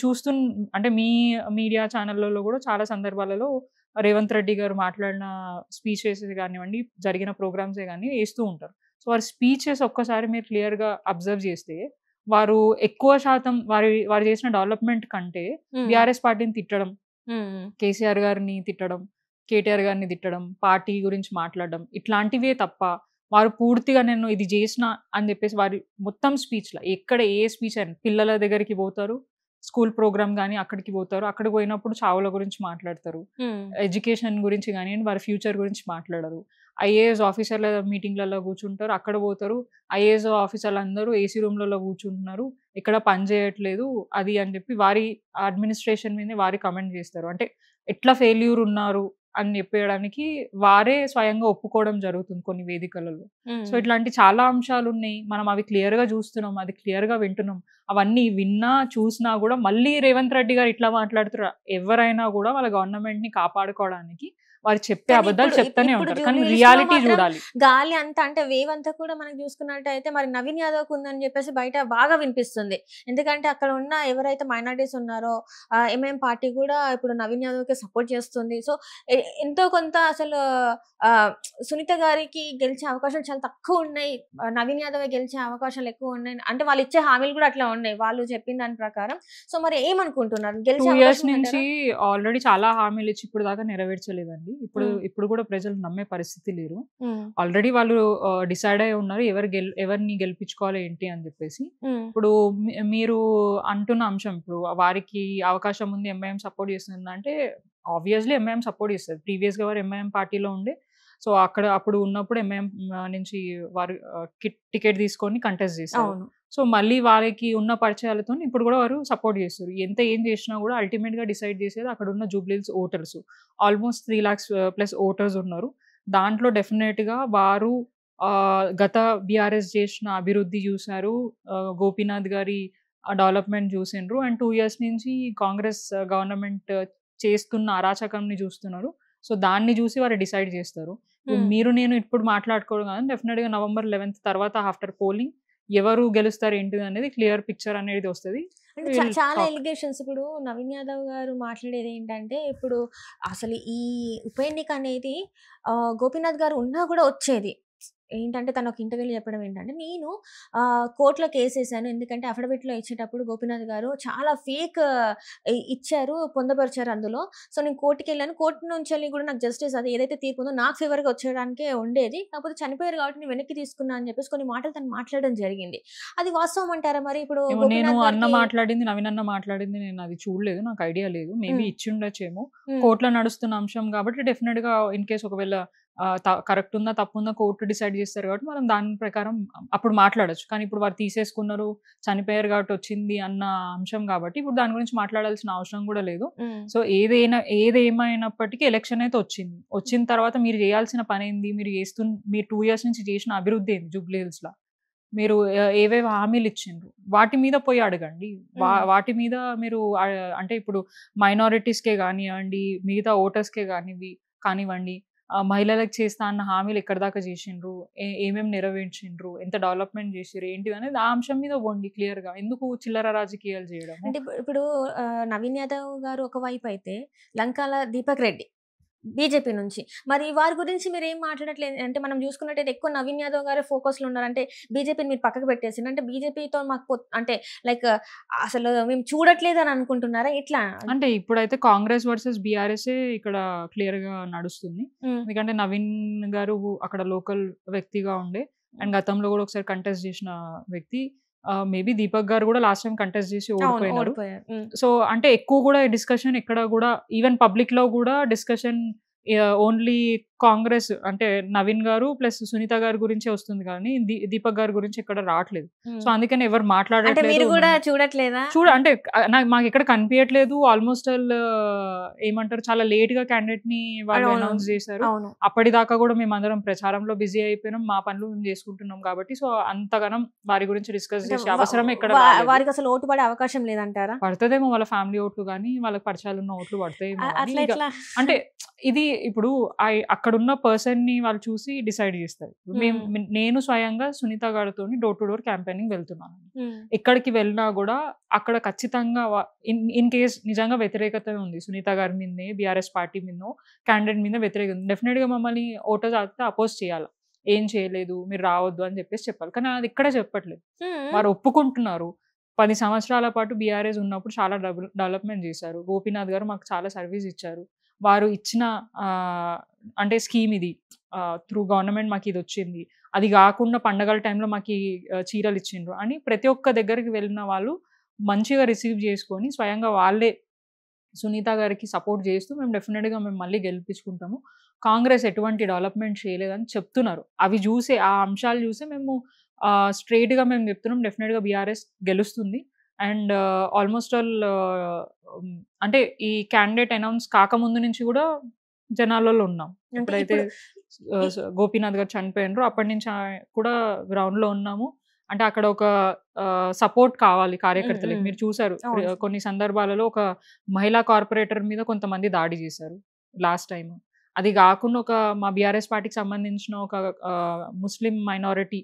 అంటే మీ మీడియా ఛానళ్ళలో కూడా చాలా సందర్భాలలో రేవంత్ రెడ్డి గారు మాట్లాడిన స్పీచెస్ కానివ్వండి, జరిగిన ప్రోగ్రామ్సే కానీ వేస్తూ ఉంటారు. సో వారి స్పీచెస్ ఒక్కసారి మీరు క్లియర్గా అబ్జర్వ్ చేస్తే వారు ఎక్కువ శాతం వారు చేసిన డెవలప్మెంట్ కంటే బీఆర్ఎస్ పార్టీని తిట్టడం, కేసీఆర్ గారిని తిట్టడం, కేటీఆర్ గారిని తిట్టడం, పార్టీ గురించి మాట్లాడడం ఇట్లాంటివే తప్ప వారు పూర్తిగా నేను ఇది చేసిన అని చెప్పేసి వారి మొత్తం స్పీచ్లో ఎక్కడ ఏ స్పీచ్ అయినా పిల్లల దగ్గరికి పోతారు, స్కూల్ ప్రోగ్రామ్ కానీ అక్కడికి పోతారు, అక్కడికి పోయినప్పుడు చావుల గురించి మాట్లాడతారు, ఎడ్యుకేషన్ గురించి కానీ వారి ఫ్యూచర్ గురించి మాట్లాడరు. ఐఏఎస్ ఆఫీసర్ల మీటింగ్లలో కూర్చుంటారు, అక్కడ పోతారు, ఐఏఎస్ ఆఫీసర్లు అందరూ ఏసీ రూమ్లలో కూర్చుంటున్నారు, ఇక్కడ పని చేయట్లేదు అది అని చెప్పి వారి అడ్మినిస్ట్రేషన్ మీద వారి కమెంట్ చేస్తారు. అంటే ఎట్లా ఫెయిల్యూర్ ఉన్నారు అని చెప్పేయడానికి వారే స్వయంగా ఒప్పుకోవడం జరుగుతుంది కొన్ని వేదికలలో. సో ఇట్లాంటి చాలా అంశాలు ఉన్నాయి, మనం అవి క్లియర్ గా చూస్తున్నాం, అది క్లియర్ గా వింటున్నాం. అవన్నీ విన్నా చూసినా కూడా మళ్ళీ రేవంత్ రెడ్డి గారు ఇట్లా మాట్లాడుతున్నారు. ఎవరైనా కూడా వాళ్ళ గవర్నమెంట్ ని కాపాడుకోవడానికి వారు చెప్పే అబద్ధాలు చెప్తానే ఉంటారు, కానీ రియాలిటీ చూడాలి. గాలి అంతా అంటే వేవ్ అంతా కూడా మనం చూసుకున్నట్టయితే మరి నవీన్ యాదవ్ ఉందని చెప్పేసి బయట బాగా వినిపిస్తుంది. ఎందుకంటే అక్కడ ఉన్న ఎవరైతే మైనారిటీస్ ఉన్నారో ఎంఐఎం పార్టీ కూడా ఇప్పుడు నవీన్ యాదవ్ కి సపోర్ట్ చేస్తుంది. సో ఎంతో కొంత అసలు సునీత గారికి గెలిచే అవకాశాలు చాలా తక్కువ ఉన్నాయి, నవీన్ యాదవ్ గెలిచే అవకాశాలు ఎక్కువ ఉన్నాయి. అంటే వాళ్ళు ఇచ్చే హామీలు కూడా అట్లా ఉన్నాయి వాళ్ళు చెప్పిన దాని ప్రకారం. సో మరి ఏమనుకుంటున్నారు? 2 years నుంచి ఆల్రెడీ చాలా హామీలు ఇచ్చి ఇప్పుడు దాకా నెరవేర్చలేదండి. ఇప్పుడు కూడా ప్రజలు నమ్మే పరిస్థితి లేరు. ఆల్రెడీ వాళ్ళు డిసైడ్ అయి ఉన్నారు ఎవరిని గెలిపించుకోవాలి ఏంటి అని చెప్పేసి. ఇప్పుడు మీరు అంటున్న అంశం, ఇప్పుడు వారికి అవకాశం ఉంది, ఎంఐఎం సపోర్ట్ చేస్తుంది అంటే ఆబ్వియస్లీ ఎంఐఎం సపోర్ట్ చేస్తుంది. ప్రీవియస్ గా వారు ఎంఐఎం పార్టీలో ఉండే, సో అప్పుడు ఉన్నప్పుడు ఎంఐఎం నుంచి వారు టికెట్ తీసుకొని కంటెస్ట్ చేస్తారు. సో మళ్ళీ వారికి ఉన్న పరిచయాలతో ఇప్పుడు కూడా వారు సపోర్ట్ చేస్తారు. ఏం చేసినా కూడా అల్టిమేట్ గా డిసైడ్ చేసేది అక్కడ ఉన్న Jubilee Hills voters. Almost 3 lakhs plus voters ఉన్నారు. దాంట్లో డెఫినెట్ గా వారు గత బీఆర్ఎస్ చేసిన అభివృద్ధి చూశారు, గోపీనాథ్ గారి డెవలప్మెంట్ చూసిండ్రు, అండ్ 2 years నుంచి కాంగ్రెస్ గవర్నమెంట్ చేస్తున్న అరాచకంని చూస్తున్నారు. సో దాన్ని చూసి వారు డిసైడ్ చేస్తారు. మీరు నేను ఇప్పుడు మాట్లాడుకోవడం కాదు, డెఫినెట్ గా November 11th తర్వాత ఆఫ్టర్ పోలింగ్ ఎవరు గెలుస్తారు ఏంటిది అనేది క్లియర్ పిక్చర్ అనేది వస్తుంది. చాలా ఎలిగేషన్స్ ఇప్పుడు నవీన్ యాదవ్ గారు మాట్లాడేది ఏంటంటే, ఇప్పుడు అసలు ఈ ఉప ఎన్నిక అనేది గోపీనాథ్ గారు ఉన్నా కూడా వచ్చేది ఏంటంటే, తను ఒక ఇంటర్వ్యూలో చెప్పడం ఏంటంటే, నేను కోర్టులో కేసు వేసాను, ఎందుకంటే అఫిడవిట్లో ఇచ్చేటప్పుడు గోపీనాథ్ గారు చాలా ఫేక్ ఇచ్చారు, పొందపరిచారు అందులో. సో నేను కోర్టుకి వెళ్ళాను, కోర్టు నుంచి వెళ్ళి కూడా నాకు జస్టిస్ అది ఏదైతే తీర్పు ఉందో నాకు ఫేవర్గా వచ్చేయడానికే ఉండేది, కాకపోతే చనిపోయారు కాబట్టి నేను వెనక్కి తీసుకున్నా అని చెప్పేసి కొన్ని మాటలు తను మాట్లాడడం జరిగింది. అది వాస్తవం అంటారా? మరి ఇప్పుడు నేను నవీన్ అన్న మాట్లాడింది నేను అది చూడలేదు, నాకు ఐడియా లేదు, మేబీ ఇచ్చి ఉండొచ్చేమో. కోర్టులో నడుస్తున్న అంశం కాబట్టి డెఫినెట్ గా ఇన్ కేస్ ఒకవేళ కరెక్ట్ ఉందా తప్పుందా కోర్టు డిసైడ్ చేస్తారు కాబట్టి మనం దాని ప్రకారం అప్పుడు మాట్లాడొచ్చు. కానీ ఇప్పుడు వారు తీసేసుకున్నారు, చనిపోయారు కాబట్టి వచ్చింది అన్న అంశం కాబట్టి ఇప్పుడు దాని గురించి మాట్లాడాల్సిన అవసరం కూడా లేదు. సో ఏదేమైనప్పటికీ ఎలక్షన్ అయితే వచ్చిన తర్వాత మీరు చేయాల్సిన పని ఏంది, మీరు 2 years నుంచి చేసిన అభివృద్ధి ఏంది జూబ్లీహిల్స్ లో, మీరు ఏవేవి హామీలు ఇచ్చిండ్రు వాటి మీద పోయి అడగండి. వాటి మీద మీరు అంటే ఇప్పుడు మైనారిటీస్కే కానివ్వండి, మిగతా ఓటర్స్కే కానివ్వండి, మహిళలకు చేస్తా అన్న హామీలు ఎక్కడి దాకా చేసిండ్రు, ఏమేమి నెరవేర్చిండ్రు, ఎంత డెవలప్మెంట్ చేసిర్రు ఏంటిది అనేది ఆ అంశం మీద పోండి క్లియర్గా. ఎందుకు చిల్లర రాజకీయాలు చేయడం? అంటే ఇప్పుడు నవీన్ యాదవ్ గారు ఒకవైపు అయితే, లంకాల దీపక్ రెడ్డి బీజేపీ నుంచి. మరి వారి గురించి మీరేం మాట్లాడట్లేదు? అంటే మనం చూసుకున్నట్టయితే ఎక్కువ నవీన్ యాదవ్ గారే ఫోకస్‌లో ఉన్నారు. అంటే బీజేపీని మీరు పక్కకు పెట్టేసిండ్రు. అంటే బీజేపీతో మాకు అంటే లైక్ అసలు మేము చూడట్లేదు అని అనుకుంటున్నారా? ఎట్లా? అంటే ఇప్పుడైతే కాంగ్రెస్ వర్సెస్ బీఆర్ఎస్ఏ ఇక్కడ క్లియర్‌గా నడుస్తుంది. ఎందుకంటే నవీన్ గారు అక్కడ లోకల్ వ్యక్తిగా ఉండే అండ్ గతంలో కూడా ఒకసారి కంటెస్ట్ చేసిన వ్యక్తి. మేబీ దీపక్ గారు కూడా లాస్ట్ టైం కంటెస్ట్ చేసి ఓడిపోయినారు. సో అంటే ఎక్కువ కూడా డిస్కషన్ ఎక్కడ కూడా ఈవెన్ పబ్లిక్‌లో కూడా డిస్కషన్ ఓన్లీ కాంగ్రెస్ అంటే నవీన్ గారు ప్లస్ సునీత గారి గురించే వస్తుంది కానీ దీపక్ గారి గురించి ఎక్కడ రావట్లేదు. సో అందుకని ఎవరు అంటే మీరు మాట్లాడట్లేదు. కూడా చూడట్లేదా? అంటే మాకు ఎక్కడ కనిపించట్లేదు. ఆల్మోస్ట్ ఏమంటారు చాలా లేట్ గా క్యాండిడేట్ ని వాళ్ళు అనౌన్స్ చేశారు. అవును. అప్పటిదాకా కూడా మేము అందరం ప్రచారంలో బిజీ అయిపోయినాం, మా పనులు మేము చేసుకుంటున్నాం కాబట్టి సో అంతగానం వారి గురించి డిస్కస్ అంటే చేసే అవసరం ఎక్కడ వారికి అసలు ఓటు పడే అవకాశం లేదంటారా? పడుతుందేమో, వాళ్ళ ఫ్యామిలీ ఓట్లు కానీ వాళ్ళకి పరిచయాలు ఉన్న ఓట్లు పడతాయేమో కానీ అట్లా ఇక ఎట్లా? అంటే ఇది ఇప్పుడు అక్కడున్న పర్సన్ ని వాళ్ళు చూసి డిసైడ్ చేస్తారు. నేను స్వయంగా సునీత గారితో డోర్ టు డోర్ క్యాంపెయినింగ్ వెళ్తున్నాను. ఎక్కడికి వెళ్ళినా కూడా అక్కడ ఖచ్చితంగా ఇన్ కేస్ నిజంగా వ్యతిరేకత ఉంది సునీత గారి మీదనే, బీఆర్ఎస్ పార్టీ మీదనో క్యాండిడేట్ మీద వ్యతిరేకత ఉంది, డెఫినెట్ గా మమ్మల్ని ఓటర్స్ అయితే అపోజ్ చేయాలి. ఏం చేయలేదు మీరు రావద్దు అని చెప్పాలి. కానీ అది ఇక్కడే చెప్పట్లేదు. వారు ఒప్పుకుంటున్నారు 10 సంవత్సరాల పాటు బీఆర్ఎస్ ఉన్నప్పుడు చాలా డెవలప్మెంట్ చేశారు. గోపీనాథ్ గారు మాకు చాలా సర్వీస్ ఇచ్చారు. వారు ఇచ్చిన అంటే స్కీమ్ ఇది త్రూ గవర్నమెంట్ మాకు ఇది వచ్చింది, అది కాకుండా పండగల టైంలో మాకు చీరలు ఇచ్చిండ్రు అని ప్రతి ఒక్క దగ్గరికి వెళ్ళిన వాళ్ళు మంచిగా రిసీవ్ చేసుకొని స్వయంగా వాళ్ళే సునీత గారికి సపోర్ట్ చేస్తూ మేము డెఫినెట్గా మేము మళ్ళీ గెలిపించుకుంటాము, కాంగ్రెస్ ఎటువంటి డెవలప్మెంట్ చేయలేదని చెప్తున్నారు. అవి చూసే ఆ అంశాలు చూసే మేము స్ట్రైట్గా మేము చెప్తున్నాం డెఫినెట్గా బీఆర్ఎస్ గెలుస్తుంది. అండ్ ఆల్మోస్ట్ ఆల్ అంటే ఈ క్యాండిడేట్ అనౌన్స్ కాకముందు నుంచి కూడా జనాలలో ఉన్నాం. ఎప్పుడైతే గోపీనాథ్ గారు చనిపోయినారో అప్పటి నుంచి కూడా గ్రౌండ్ లో ఉన్నాము. అంటే అక్కడ ఒక సపోర్ట్ కావాలి కార్యకర్తలకి. మీరు చూసారు కొన్ని సందర్భాలలో ఒక మహిళా కార్పొరేటర్ మీద కొంతమంది దాడి చేశారు లాస్ట్ టైం. అది కాకుండా ఒక మా బీఆర్ఎస్ పార్టీకి సంబంధించిన ఒక ముస్లిం మైనారిటీ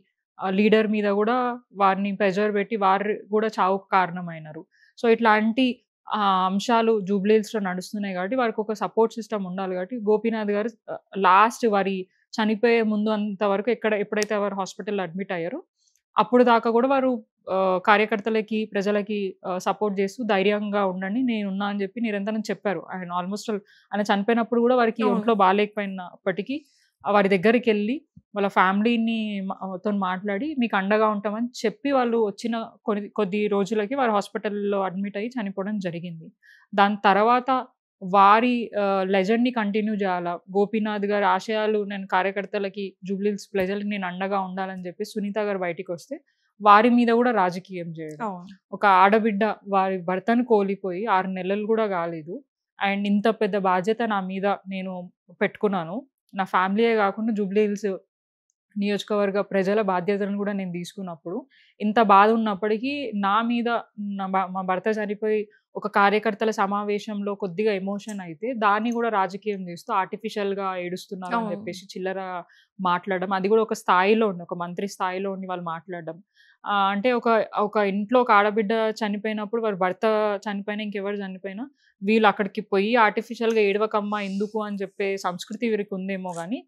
లీడర్ మీద కూడా వారిని ప్రెజర్ పెట్టి వారు కూడా చావుకు కారణమైనారు. సో ఇట్లాంటి అంశాలు జూబ్లీహిల్స్ లో నడుస్తున్నాయి కాబట్టి వారికి ఒక సపోర్ట్ సిస్టమ్ ఉండాలి. కాబట్టి గోపీనాథ్ గారు లాస్ట్ వారి చనిపోయే ముందు అంతవరకు ఎప్పుడైతే వారు హాస్పిటల్లో అడ్మిట్ అయ్యారో అప్పుడు దాకా కూడా వారు కార్యకర్తలకి ప్రజలకి సపోర్ట్ చేస్తూ ధైర్యంగా ఉండండి నేనున్నా అని చెప్పి నిరంతరం చెప్పారు. ఆయన ఆల్మోస్ట్ ఆయన చనిపోయినప్పుడు కూడా వారికి ఒంట్లో బాగాలేకపోయినప్పటికీ వారి దగ్గరికి వెళ్ళి వాళ్ళ ఫ్యామిలీని తో మాట్లాడి మీకు అండగా ఉంటామని చెప్పి వాళ్ళు వచ్చిన కొద్ది రోజులకి వారు హాస్పిటల్లో అడ్మిట్ అయ్యి చనిపోవడం జరిగింది. దాని తర్వాత వారి లెజెండ్ని కంటిన్యూ చేయాలా, గోపీనాథ్ గారి ఆశయాలు నేను కార్యకర్తలకి జూబ్లీహిల్స్ ప్రజలకి నేను అండగా ఉండాలని చెప్పి సునీత గారు బయటికి వస్తే వారి మీద కూడా రాజకీయం చేయడం. ఒక ఆడబిడ్డ వారి భర్తను కోల్పోయి 6 నెలలు కూడా కాలేదు అండ్ ఇంత పెద్ద బాధ్యత నా మీద నేను పెట్టుకున్నాను, నా ఫ్యామిలీయే కాకుండా జూబ్లీహిల్స్ నియోజకవర్గ ప్రజల బాధ్యతను కూడా నేను తీసుకున్నప్పుడు ఇంత బాధ ఉన్నప్పటికీ నా మీద మా భర్త చనిపోయి ఒక కార్యకర్తల సమావేశంలో కొద్దిగా ఎమోషన్ అయితే దాన్ని కూడా రాజకీయం చేస్తూ ఆర్టిఫిషియల్గా ఏడుస్తున్నారు అని చెప్పేసి చిల్లర మాట్లాడడం, అది కూడా ఒక స్థాయిలో ఉండి ఒక మంత్రి స్థాయిలో ఉండి వాళ్ళు మాట్లాడడం. అంటే ఒక ఇంట్లో ఒక ఆడబిడ్డ చనిపోయినప్పుడు వారి భర్త చనిపోయినా ఇంకెవరు చనిపోయినా వీళ్ళు అక్కడికి పోయి ఆర్టిఫిషియల్గా ఏడవకమ్మా ఎందుకు అని చెప్పే సంస్కృతి వీరికి ఉందేమో కానీ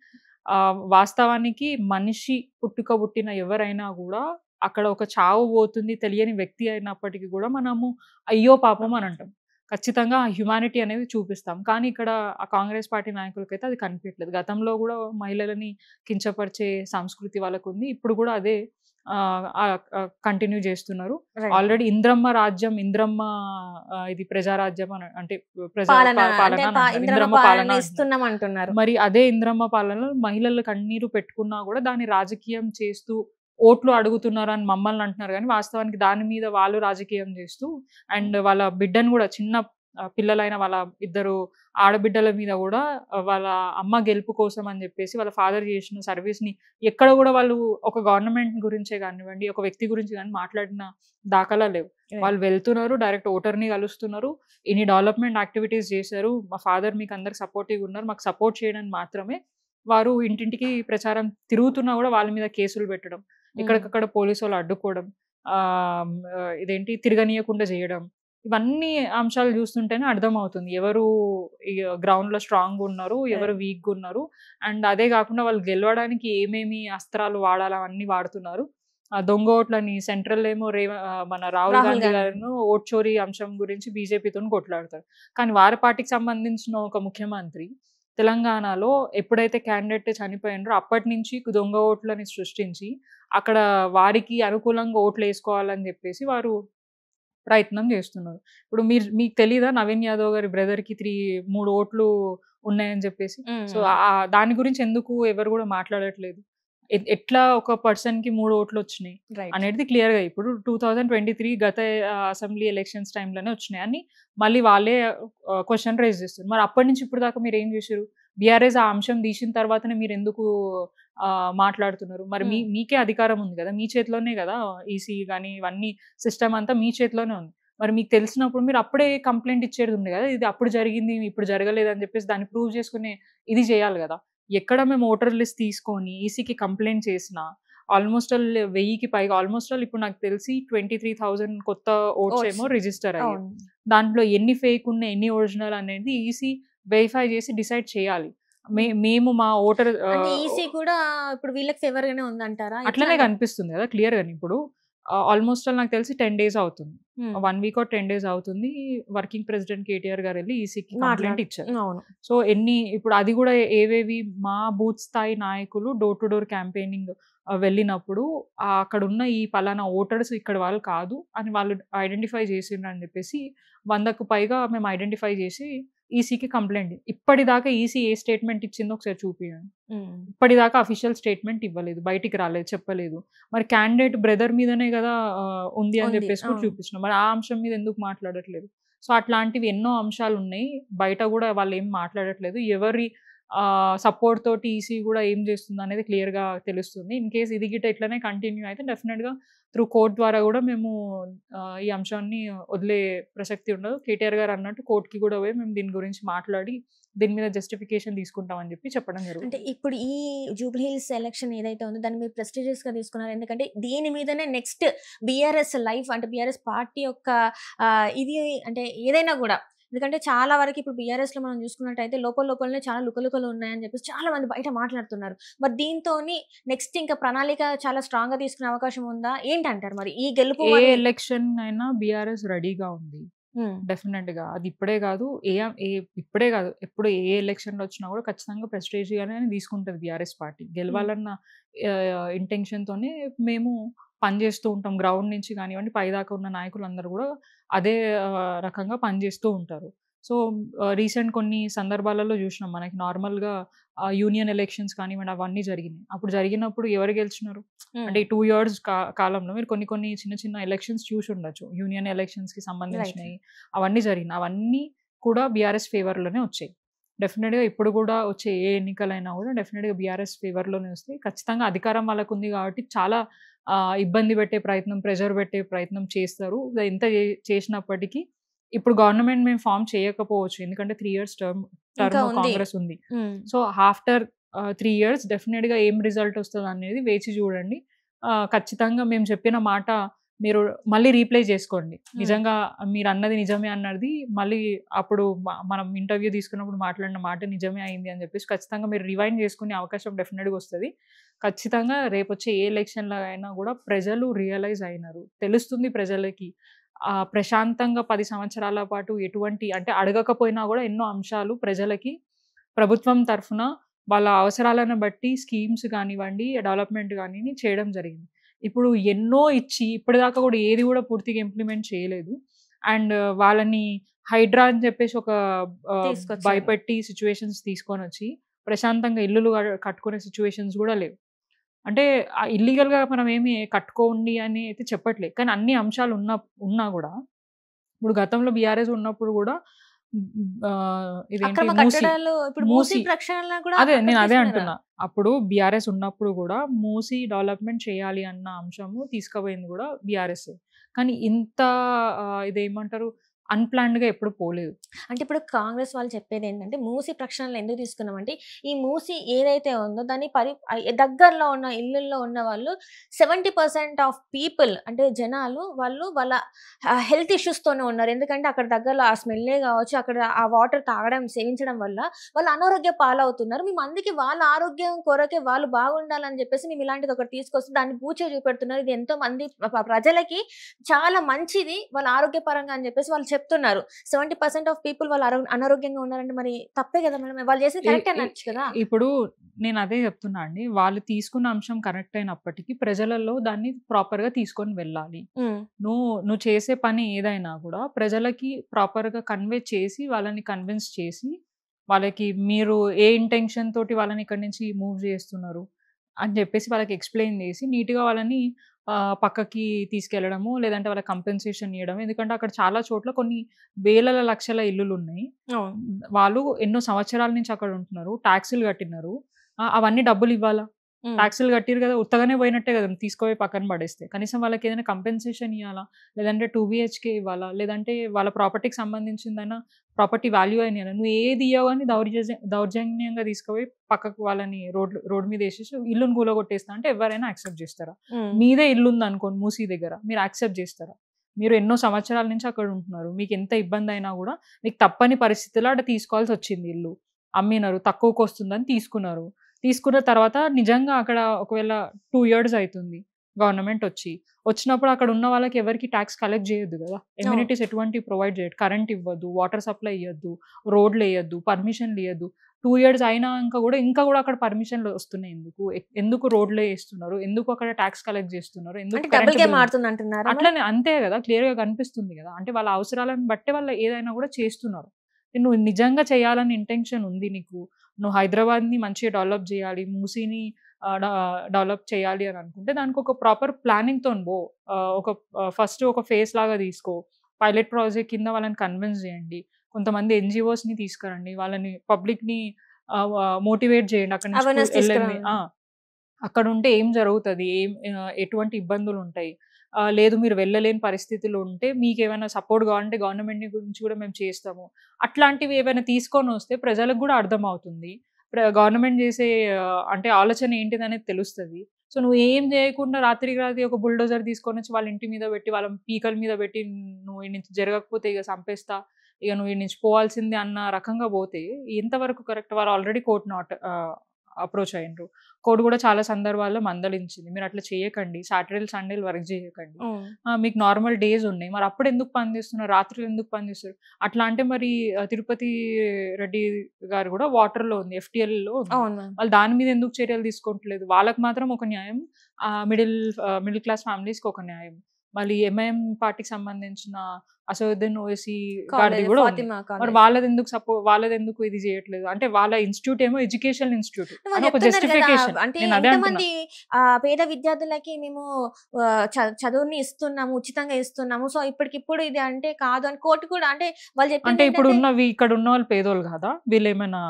వాస్తవానికి మనిషి పుట్టిన ఎవరైనా కూడా అక్కడ ఒక చావు పోతుంది తెలియని వ్యక్తి అయినప్పటికీ కూడా మనము అయ్యో పాపం అని అంటాం. ఖచ్చితంగా హ్యుమానిటీ అనేది చూపిస్తాం. కానీ ఇక్కడ ఆ కాంగ్రెస్ పార్టీ నాయకులకైతే అది కనిపించట్లేదు. గతంలో కూడా మహిళలని కించపరిచే సంస్కృతి వాళ్ళకు ఉంది. ఇప్పుడు కూడా అదే కంటిన్యూ చేస్తున్నారు. ఆల్రెడీ ఇంద్రమ్మ రాజ్యం, ఇంద్రమ్మ ఇది ప్రజారాజ్యం అని అంటే ఇంద్రమ్మ పాలన ఇస్తున్నాం అంటున్నారు. మరి అదే ఇంద్రమ్మ పాలనలో మహిళలు కన్నీరు పెట్టుకున్నా కూడా దాన్ని రాజకీయం చేస్తూ ఓట్లు అడుగుతున్నారు అని మమ్మల్ని అంటున్నారు. కానీ వాస్తవానికి దాని మీద వాళ్ళు రాజకీయం చేస్తూ అండ్ వాళ్ళ బిడ్డను కూడా చిన్న పిల్లలైన వాళ్ళ ఇద్దరు ఆడబిడ్డల మీద కూడా వాళ్ళ అమ్మ గెలుపు కోసం అని చెప్పేసి వాళ్ళ ఫాదర్ చేసిన సర్వీస్ని ఎక్కడ కూడా వాళ్ళు ఒక గవర్నమెంట్ గురించే కానివ్వండి, ఒక వ్యక్తి గురించి కానీ మాట్లాడిన దాఖలా లేవు. వాళ్ళు వెళ్తున్నారు, డైరెక్ట్ ఓటర్ని కలుస్తున్నారు, ఇన్ని డెవలప్మెంట్ యాక్టివిటీస్ చేశారు, మా ఫాదర్ మీకు అందరికి సపోర్టివ్గా ఉన్నారు, మాకు సపోర్ట్ చేయడానికి మాత్రమే వారు ఇంటింటికి ప్రచారం తిరుగుతున్నా కూడా వాళ్ళ మీద కేసులు పెట్టడం, ఎక్కడికక్కడ పోలీసు వాళ్ళు అడ్డుకోవడం, ఇదేంటి తిరగనీయకుండా చేయడం, ఇవన్నీ అంశాలు చూస్తుంటేనే అర్థమవుతుంది ఎవరు గ్రౌండ్లో స్ట్రాంగ్ ఉన్నారు, ఎవరు వీక్గా ఉన్నారు. అండ్ అదే కాకుండా వాళ్ళు గెలవడానికి ఏమేమి అస్త్రాలు వాడాలి అవన్నీ వాడుతున్నారు. దొంగ ఓట్లని సెంట్రల్ ఏమో మన రాహుల్ గాంధీ గారు ఓట్ చోరీ అంశం గురించి బీజేపీతో కొట్లాడతారు. కానీ వారి పార్టీకి సంబంధించిన ఒక ముఖ్యమంత్రి తెలంగాణలో ఎప్పుడైతే క్యాండిడేట్ చనిపోయినారో అప్పటి నుంచి దొంగ ఓట్లని సృష్టించి అక్కడ వారికి అనుకూలంగా ఓట్లు వేసుకోవాలని చెప్పేసి వారు ప్రయత్నం చేస్తున్నారు. ఇప్పుడు మీకు తెలీదా నవీన్ యాదవ్ గారి బ్రదర్కి 3 ఓట్లు ఉన్నాయని చెప్పేసి? సో దాని గురించి ఎందుకు ఎవరు కూడా మాట్లాడట్లేదు? ఎట్లా ఒక పర్సన్కి 3 ఓట్లు వచ్చినాయి అనేది క్లియర్గా ఇప్పుడు 2023 గత అసెంబ్లీ ఎలక్షన్స్ టైంలోనే వచ్చినాయి అని మళ్ళీ వాళ్ళే క్వశ్చన్ రైజ్ చేస్తారు. మరి అప్పటి నుంచి ఇప్పుడు దాకా మీరు ఏం చేశారు? బీఆర్ఎస్ ఆ అంశం తీసిన తర్వాతనే మీరు ఎందుకు మాట్లాడుతున్నారు? మరి మీకే అధికారం ఉంది కదా, మీ చేతిలోనే కదా ఈసీ కానీ ఇవన్నీ సిస్టమ్ అంతా మీ చేతిలోనే ఉంది. మరి మీకు తెలిసినప్పుడు మీరు అప్పుడే కంప్లైంట్ ఇచ్చేది ఉంది కదా, ఇది అప్పుడు జరిగింది ఇప్పుడు జరగలేదు అని చెప్పేసి దాన్ని ప్రూవ్ చేసుకునే ఇది చేయాలి కదా. ఎక్కడ మేము ఓటర్ లిస్ట్ తీసుకొని ఈసీకి కంప్లైంట్ చేసినా ఆల్మోస్ట్ ఆల్ 1000కి పైగా, ఆల్మోస్ట్ ఆల్ ఇప్పుడు నాకు తెలిసి 23,000 కొత్త ఓట్స్ ఏమో రిజిస్టర్ అయ్యాయి. దాంట్లో ఎన్ని ఫేక్ ఉన్నాయి ఎన్ని ఒరిజినల్ అనేది ఈసీ వెరిఫై చేసి డిసైడ్ చేయాలి. మేము మా ఓటర్ ఈసీ కూడా ఇప్పుడు వీళ్ళకి ఫేవర్ గానే ఉందంటారా? అట్లనే కనిపిస్తుంది కదా క్లియర్ గాని. ఇప్పుడు ఆల్మోస్ట్ ఆల్ నాకు తెలిసి 10 days అవుతుంది, 1 week or 10 days అవుతుంది. వర్కింగ్ ప్రెసిడెంట్ కేటీఆర్ గారు వెళ్ళి ఈసీకి కంప్లైంట్ ఇచ్చారు. సో ఇప్పుడు అది కూడా ఏవేవి మా బూత్ స్థాయి నాయకులు డోర్ టు డోర్ క్యాంపెయినింగ్ వెళ్ళినప్పుడు అక్కడ ఉన్న ఈ పలానా ఓటర్స్ ఇక్కడ వాళ్ళు కాదు అని వాళ్ళు ఐడెంటిఫై చేసిండ్రు అని చెప్పేసి 100కు పైగా మేము ఐడెంటిఫై చేసి ఈసీకి కంప్లైంట్. ఇప్పటిదాకా ఈసీ ఏ స్టేట్మెంట్ ఇచ్చిందో ఒకసారి చూపియండి. ఇప్పటిదాకా అఫీషియల్ స్టేట్మెంట్ ఇవ్వలేదు, బయటికి రాలేదు, చెప్పలేదు. మరి క్యాండిడేట్ బ్రదర్ మీదనే కదా ఉంది అని చెప్పేసి కూడా చూపించినాం. మరి ఆ అంశం మీద ఎందుకు మాట్లాడట్లేదు? సో అట్లాంటివి ఎన్నో అంశాలు ఉన్నాయి, బయట కూడా వాళ్ళు ఏం మాట్లాడట్లేదు. ఎవరి సపోర్ట్ తోటి ఈసీ కూడా ఏం చేస్తుంది అనేది క్లియర్గా తెలుస్తుంది. ఇన్ కేస్ ఇది గిట్ట ఇట్లనే కంటిన్యూ అయితే డెఫినెట్గా త్రూ కోర్ట్ ద్వారా కూడా మేము ఈ అంశాన్ని వదిలే ప్రసక్తి ఉండదు. కేటీఆర్ గారు అన్నట్టు కోర్టుకి కూడా పోయి మేము దీని గురించి మాట్లాడి దీని మీద జస్టిఫికేషన్ తీసుకుంటామని చెప్పి చెప్పడం జరుగుతుంది. అంటే ఇప్పుడు ఈ జూబ్లీ హిల్స్ ఎలక్షన్ ఏదైతే ఉందో దాన్ని మీరు ప్రెస్టీజియస్ గా తీసుకున్నారు. ఎందుకంటే దీని మీదనే నెక్స్ట్ బీఆర్ఎస్ లైఫ్ అంటే బీఆర్ఎస్ పార్టీ యొక్క ఇది అంటే ఏదైనా కూడా, ఎందుకంటే చాలా వరకు ఇప్పుడు బీఆర్ఎస్ లో మనం చూసుకున్నట్టయితే లోపలనే చాలా లుకలుకలు ఉన్నాయని చెప్పేసి చాలా మంది బయట మాట్లాడుతున్నారు. మరి దీంతో నెక్స్ట్ ఇంకా ప్రణాళిక చాలా స్ట్రాంగ్ గా తీసుకునే అవకాశం ఉందా ఏంటంటారు? మరి ఈ గెలుపు ఏ ఎలక్షన్ అయినా బీఆర్ఎస్ రెడీగా ఉంది డెఫినెట్ గా. అది ఇప్పుడే కాదు, ఇప్పుడే కాదు, ఎప్పుడు ఏ ఎలక్షన్ లో వచ్చినా కూడా ఖచ్చితంగా ప్రెస్టేజ్ గానే తీసుకుంటది బీఆర్ఎస్ పార్టీ. గెలవాలన్న ఇంటెన్షన్ తోనే మేము పనిచేస్తూ ఉంటాం. గ్రౌండ్ నుంచి కానివ్వండి పైదాకా ఉన్న నాయకులందరూ కూడా అదే రకంగా పనిచేస్తూ ఉంటారు. సో రీసెంట్ కొన్ని సందర్భాలలో చూసినాం, మనకి నార్మల్గా యూనియన్ ఎలక్షన్స్ కానివ్వండి అవన్నీ జరిగినాయి. అప్పుడు జరిగినప్పుడు ఎవరు గెలిచినారు అంటే 2 years కాలంలో మీరు కొన్ని చిన్న చిన్న ఎలక్షన్స్ చూసి ఉండొచ్చు. యూనియన్ ఎలక్షన్స్కి సంబంధించినవి అవన్నీ జరిగినాయి. అవన్నీ కూడా బీఆర్ఎస్ ఫేవర్లోనే వచ్చాయి. డెఫినెట్గా ఇప్పుడు కూడా వచ్చే ఏ ఎన్నికలైనా కూడా డెఫినెట్గా బీఆర్ఎస్ ఫేవర్లోనే వస్తాయి. ఖచ్చితంగా అధికారం వాళ్ళకు ఉంది కాబట్టి చాలా ఇబ్బంది పెట్టే ప్రయత్నం, ప్రెజర్ పెట్టే ప్రయత్నం చేస్తారు. ఎంత చేసినప్పటికీ ఇప్పుడు గవర్నమెంట్ మేము ఫామ్ చేయకపోవచ్చు, ఎందుకంటే 3 years టర్మ్ కాంగ్రెస్ ఉంది. సో ఆఫ్టర్ 3 years డెఫినెట్గా ఏం రిజల్ట్ వస్తుంది అనేది వేచి చూడండి. ఖచ్చితంగా మేము చెప్పిన మాట మీరు మళ్ళీ రీప్లే చేసుకోండి. నిజంగా మీరు అన్నది నిజమే అన్నది మళ్ళీ అప్పుడు మనం ఇంటర్వ్యూ తీసుకున్నప్పుడు మాట్లాడిన మాట నిజమే అయింది అని చెప్పేసి ఖచ్చితంగా మీరు రివైండ్ చేసుకునే అవకాశం డెఫినెట్గా వస్తుంది. ఖచ్చితంగా రేపు వచ్చే ఏ ఎలక్షన్లో అయినా కూడా ప్రజలు రియలైజ్ అయినారు, తెలుస్తుంది ప్రజలకి. ప్రశాంతంగా 10 సంవత్సరాల పాటు ఎటువంటి అంటే అడగకపోయినా కూడా ఎన్నో అంశాలు ప్రజలకి ప్రభుత్వం తరఫున వాళ్ళ అవసరాలను బట్టి స్కీమ్స్ కానివ్వండి డెవలప్మెంట్ కానీ చేయడం జరిగింది. ఇప్పుడు ఎన్నో ఇచ్చి ఇప్పటిదాకా కూడా ఏది కూడా పూర్తిగా ఇంప్లిమెంట్ చేయలేదు. అండ్ వాళ్ళని హైడ్రా అని చెప్పేసి ఒక భయపెట్టి సిచ్యువేషన్స్ తీసుకొని వచ్చి ప్రశాంతంగా ఇల్లులు కట్టుకునే సిచ్యువేషన్స్ కూడా లేవు. అంటే ఇల్లీగల్గా మనం ఏమి కట్టుకోండి అని అయితే చెప్పట్లేదు, కానీ అన్ని అంశాలు ఉన్నా కూడా ఇప్పుడు గతంలో బీఆర్ఎస్ ఉన్నప్పుడు కూడా ఇదేంటి అక్రమ మూసి కట్టడాలు ఇప్పుడు మూసి మూసి ప్రక్షాళన కూడా అదే అక్కడ నేను అదే తీసుకున్నారా? అంటున్నా. అప్పుడు బీఆర్ఎస్ ఉన్నప్పుడు కూడా మూసి డెవలప్మెంట్ చేయాలి అన్న అంశము తీసుకుపోయింది కూడా బీఆర్ఎస్. కానీ ఇంత ఇదేమంటారు అన్‌ప్లాన్డ్‌గా ఎప్పుడు పోలేదు. అంటే ఇప్పుడు కాంగ్రెస్ వాళ్ళు చెప్పేదేంటంటే, మూసీ ప్రక్షాళనలు ఎందుకు తీసుకున్నామంటే, ఈ మూసీ ఏదైతే ఉందో దాన్ని దగ్గరలో ఉన్న ఇల్లుల్లో ఉన్న వాళ్ళు 70% ఆఫ్ పీపుల్ అంటే జనాలు వాళ్ళు వాళ్ళ హెల్త్ ఇష్యూస్‌తోనే ఉన్నారు. ఎందుకంటే అక్కడ దగ్గరలో ఆ స్మెల్లే కావచ్చు, అక్కడ ఆ వాటర్ తాగడం, సేవించడం వల్ల వాళ్ళు అనారోగ్య పాలవుతున్నారు. మేము అందుకే వాళ్ళ ఆరోగ్యం కొరకే వాళ్ళు బాగుండాలని చెప్పేసి మేము ఇలాంటిది ఒకటి తీసుకొస్తే దాన్ని బూచే చూపెడుతున్నారు. ఇది ఎంతో మంది ప్రజలకి చాలా మంచిది వాళ్ళ ఆరోగ్యపరంగా అని చెప్పేసి వాళ్ళు చెప్తున్నారు. 70% ఆఫ్ పీపుల్ వాళ్ళు అనారోగ్యంగా ఉన్నారంటే మరి తప్పే కదా మేడం. వాళ్ళు చేసేది ఇ కరెక్టే ఇ అనొచ్చు కదా! ఇప్పుడు నేను అదే చెప్తున్నా అండి. వాళ్ళు తీసుకున్న అంశం కరెక్ట్ అయినప్పటికీ ప్రజలలో దాన్ని ప్రాపర్‌గా తీసుకొని వెళ్ళాలి. హ్మ్. నువ్వు చేసే పని ఏదైనా కూడా ప్రజలకి ప్రాపర్‌గా కన్వే చేసి, వాళ్ళని కన్విన్స్ చేసి, వాళ్ళకి మీరు ఏ ఇంటెన్షన్ తోటి వాళ్ళని ఇక్కడి నుంచి మూవ్ చేస్తున్నారు అని చెప్పేసి వాళ్ళకి ఎక్స్‌ప్లెయిన్ చేసి నీట్‌గా వాళ్ళని పక్కకి తీసుకెళ్లడము, లేదంటే వాళ్ళకి కంపెన్సేషన్ ఇయ్యడం. ఎందుకంటే అక్కడ చాలా చోట్ల కొన్ని వేల లక్షల ఇల్లులున్నాయి. అవును. వాళ్ళు ఎన్నో సంవత్సరాల నుంచి అక్కడ ఉంటున్నారు. టాక్సులు కట్టినారు. అవన్నీ డబ్బులివ్వాలా? హ్మ్. టాక్సులు కట్టిర్రు గదా! ఉత్తగానే పోయినట్టే గదా! తీసుకుపోయి పక్కన పడేస్తే. కనీసం వాళ్ళకేదైనా కంపెన్సేషన్ ఇయ్యాలా? లేదంటే 2 బీహెచ్‌కే ఇవ్వాలా? లేదంటే వాళ్ళ ప్రాపర్టీకి సంబంధించిందైనా ప్రాపర్టీ వాల్యూ అయినా ఇయ్యాలా? నువ్వు ఏది ఇయ్యవు గాని దౌర్జన్యంగా తీసుకుపోయి పక్కకు వాళ్ళని రోడ్ మీద ఏసేసి ఇల్లుని కూలగొట్టేస్తా అంటే ఎవరైనా యాక్సెప్ట్ జేస్తారా? హ్మ్. మీదే ఇల్లుందనుకోండి మూసీ దగ్గర. మీరు యాక్సెప్ట్ జేస్తారా? మీరు ఎన్నో సంవత్సరాల నుంచి అక్కడ ఉంటున్నారు. మీకెంత ఇబ్బందయినా గూడా మీకు తప్పని పరిస్థితిలో ఆడ తీసుకోవాల్సొచ్చింది ఇల్లు. అమ్మినారు. తక్కువకొస్తుందని తీసుకున్నారు. తీసుకున్న తర్వాత నిజంగా అక్కడ ఒకవేళ 2 ఇయర్స్ అయితుంది గవర్నమెంట్ వచ్చి. వచ్చినప్పుడు అక్కడ ఉన్న వాళ్ళకి ఎవరికీ టాక్స్ కలెక్ట్ చేయొద్దు గదా! అవును. ఎమ్యూనిటీస్ ఎటువంటివి ప్రొవైడ్ చేయడు. కరెంట్ ఇవ్వద్దు, వాటర్ సప్లై ఇయ్యద్దు, రోడ్‌లెయద్దు, పర్మిషన్‌లు ఇయ్యద్దు. 2 ఇయర్స్ అయినాంక గూడా ఇంకా గూడా అక్కడ పర్మిషన్‌లు వస్తున్నాయి ఎందుకు? ఎందుకు రోడ్‌లో ఏస్తున్నారు? ఎందుకు అక్కడ టాక్స్ కలెక్ట్ చేస్తున్నారు? ఎందుకు అంటే డబుల్ కరెంట్ గేమ్ బిల్ ఆడుతుందంటున్నారా మరి? అట్లనే అంతే గదా! క్లియర్‌గా కనిపిస్తుంది గదా! అంటే వాళ్ళ అవసరాలను బట్టే వాళ్ళు ఏదైనా గూడా చేస్తున్నారు. నువ్వు నిజంగా చేయాలని ఇంటెన్షన్ ఉంది నీకు. నువ్వు హైదరాబాద్‌ని మంచిగా డెవలప్ జేయాలి. మూసీని ఆహ్, డ డెవలప్ చేయాలి అని అనుకుంటే దానికొక ప్రాపర్ ప్లానింగ్‌తోని పో. ఒక ఫస్ట్ ఒక ఫేజ్ లాగా తీసుకో. పైలట్ ప్రాజెక్ట్ కింద వాళ్ళని కన్విన్స్ జేయండి. కొంతమంది ఎన్‌జీఓస్‌ని తీసుకురండి. వాళ్ళని పబ్లిక్‌ని ఆహ్, వ మోటివేట్ చేయండి. అక్కడి నుంచి అవేర్‌నెస్ ఎల్ఎంఈ తీసుకురావాలి. అక్కడుంటే ఏం జరుగుతది? ఎటువంటి ఇబ్బందులుంటాయి? లేదు మీరు వెళ్ళలేని పరిస్థితులు ఉంటే మీకేమైనా సపోర్ట్ కావాలంటే గవర్నమెంట్‌ని గురించి కూడా మేము చేస్తాము. అట్లాంటివి ఏవైనా తీసుకొనొస్తే ప్రజలకు గూడా అర్థమవుతుంది. గవర్నమెంట్ చేసే అంటే ఆలోచన ఏంటిదనేది తెలుస్తది. సో, నువ్వు ఏం చేయకుండా రాత్రికి రాత్రి ఒక బుల్డోజర్ తీసుకొనొచ్చి వాళ్ళ ఇంటి మీద పెట్టి, వాళ్ళ పీకల మీద పెట్టి నువ్వు ఈడ నుంచి జరగకపోతే ఇగ సంపేస్తా. ఇగ నువ్వు ఈడ నుంచి పోవాల్సిందే అన్న రకంగా పోతే ఎంతవరకు కరెక్ట్? వాళ్ళు ఆల్రెడీ కోర్ట్ అప్రోచ్ అయ్యిండ్రు. కోర్ట్ గూడా చాలా సందర్భాల్లో మందలించింది. మీరట్లా చేయకండి. సాటర్‌డేలు, సండేలు వర్క్ జేయకండి. హ్మ్. మీకు నార్మల్ డేస్ ఉన్నాయి. మరి అప్పుడెందుకు పని జేస్తున్నారు? రాత్రులు ఎందుకు పని జేస్తారు? అట్లా అంటే మరి తిరుపతి రెడ్డి గారు గూడా వాటర్‌లో ఉంది. ఎఫ్‌టీఎల్‌లో ఉంది. అవును మ్యామ్. వాళ్ళు దాని మీద ఎందుకు చర్యలు తీసుకోవట్లేదు? వాళ్ళకి మాత్రం ఒక న్యాయం. మిడిల్ క్లాస్ ఫ్యామిలీస్‌కి ఒక న్యాయం. మళ్ళీ ఎంఐఎం పార్టీకి సంబంధించిన అసదుద్దీన్ ఓవైసీ గారిది కాలేజ్ గూడా ఉంది. ఫాతిమా మరి కాలేజ్. వాళ్ళదెందుకు ఇది జేయట్లేదు? అంటే వాళ్ళ ఇన్‌స్టిట్యూట్ ఏమో ఎడ్యుకేషనల్ ఇన్‌స్టిట్యూట్ వాళ్ళు అని ఒక చెప్తున్నారు గదా! జస్టిఫికేషన్. అంటే నేను అదే అంటున్నా. ఎంతమంది పేద విద్యార్థులకి మేము చదువుని ఇస్తున్నాము, ఉచితంగా ఇస్తున్నాము. సో, ఇప్పటికిప్పుడు ఇది అంటే కాదు అని కోర్ట్ కూడా అంటే వాళ్ళు అంటే చెప్పిందేంటంటే ఇక్కడ ఉన్నవాళ్ళు పేదోళ్ళు గాదా? వీళ్ళేమైనా